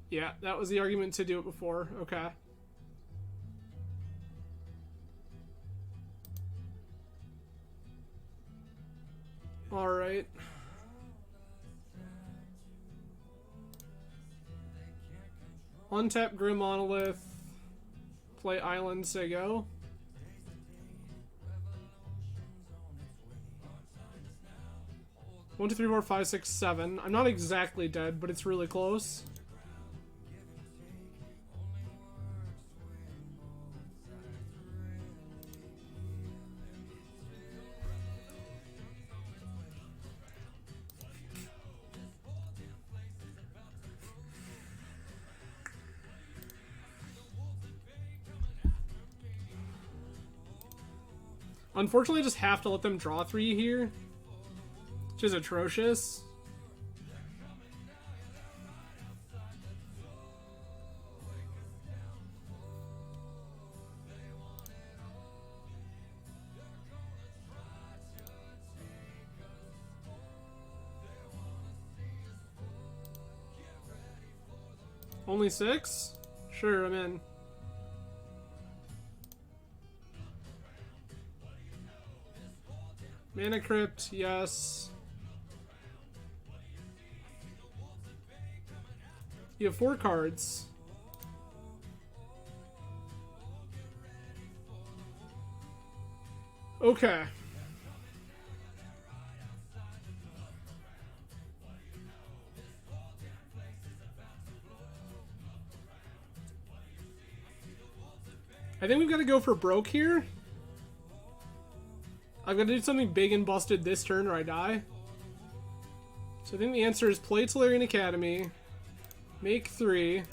Yeah, that was the argument to do it before. Okay. Alright. Untap Grim Monolith. Play Island Sego. One, two, three, four, five, six, seven. I'm not exactly dead, but it's really close. Unfortunately, I just have to let them draw 3 here, which is atrocious. Only 6? Sure, I'm in. Mana Crypt, yes. You have 4 cards. Okay. I think we've got to go for broke here. I've got to do something big and busted this turn or I die. So I think the answer is play Tolarian Academy. Make 3.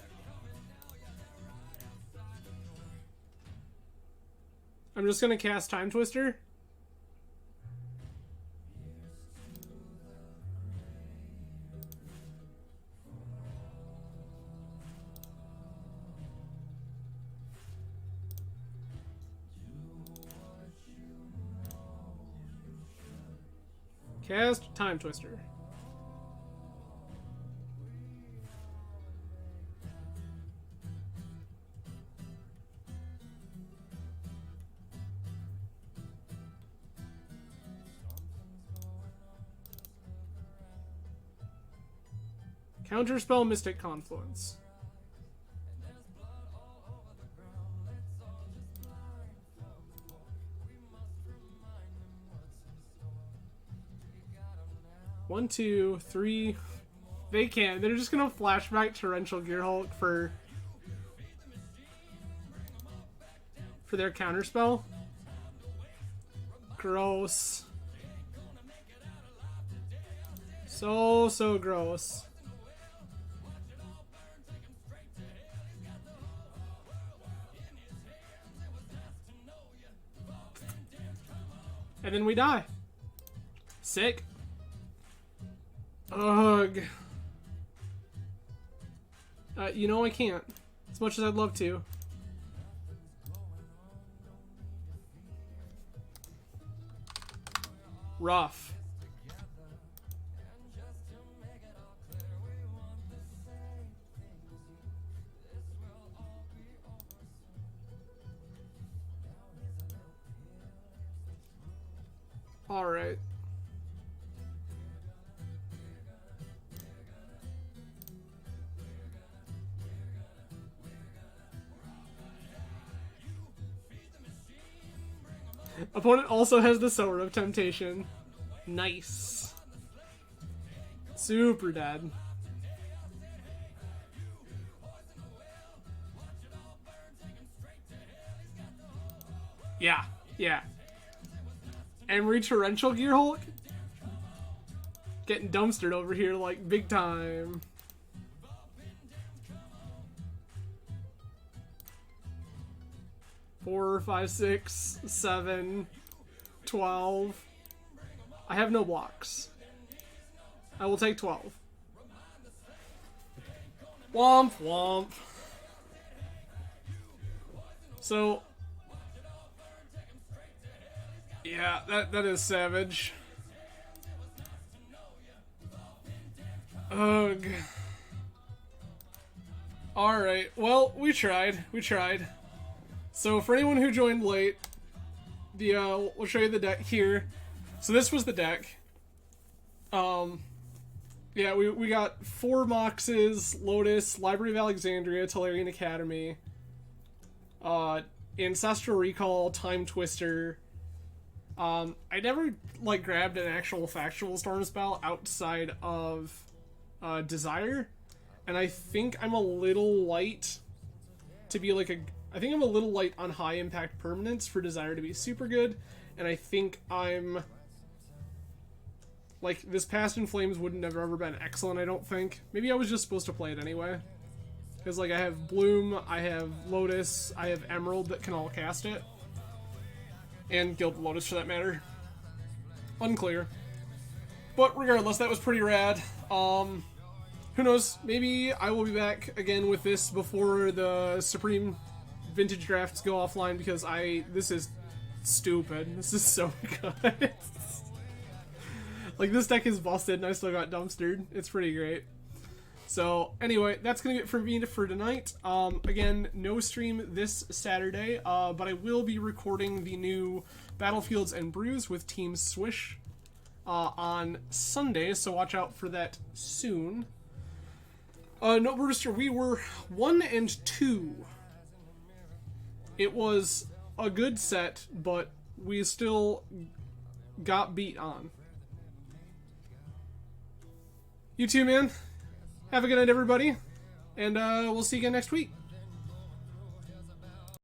I'm just going to cast Time Twister. Cast Time Twister. Counterspell Mystic Confluence. One, two, three. They can't. They're just gonna flashback Torrential Gearhulk for their counterspell. Gross. So gross. And then we die. Sick. Ugh. You know I can't. As much as I'd love to. Rough. All right. Opponent also has the Sower of Temptation. Nice. Super dead. Yeah. Emery Torrential Gearhulk? Getting dumpstered over here like big time. Four, 5, 6, 7, 12. I have no blocks. I will take 12. Womp womp. So, yeah, that is savage. Ugh. Alright, well, we tried. So for anyone who joined late, we'll show you the deck here. So this was the deck. Yeah, we got 4 Moxes, Lotus, Library of Alexandria, Tolarian Academy, Ancestral Recall, Time Twister. I never, like, grabbed an actual Factual Storm spell outside of Desire, and I think I'm a little light to be like I think I'm a little light on high impact permanents for Desire to be super good, and I think I'm like, this Past in Flames wouldn't have ever been excellent, I don't think. Maybe I was just supposed to play it anyway. Because, like, I have Bloom, I have Lotus, I have Emerald that can all cast it. And Guild Lotus, for that matter. Unclear. But regardless, that was pretty rad. Who knows, maybe I will be back again with this before the Supreme Vintage drafts go offline, because this is stupid. This is so good. Like, this deck is busted and I still got dumpstered. It's pretty great. So, anyway, that's going to be it for me for tonight. Again, no stream this Saturday, but I will be recording the new Battlefields and Brews with Team Swish on Sunday, so watch out for that soon. No, Brewster, we were 1-2. It was a good set, but we still got beat on. You too, man. Have a good night, everybody. And we'll see you again next week.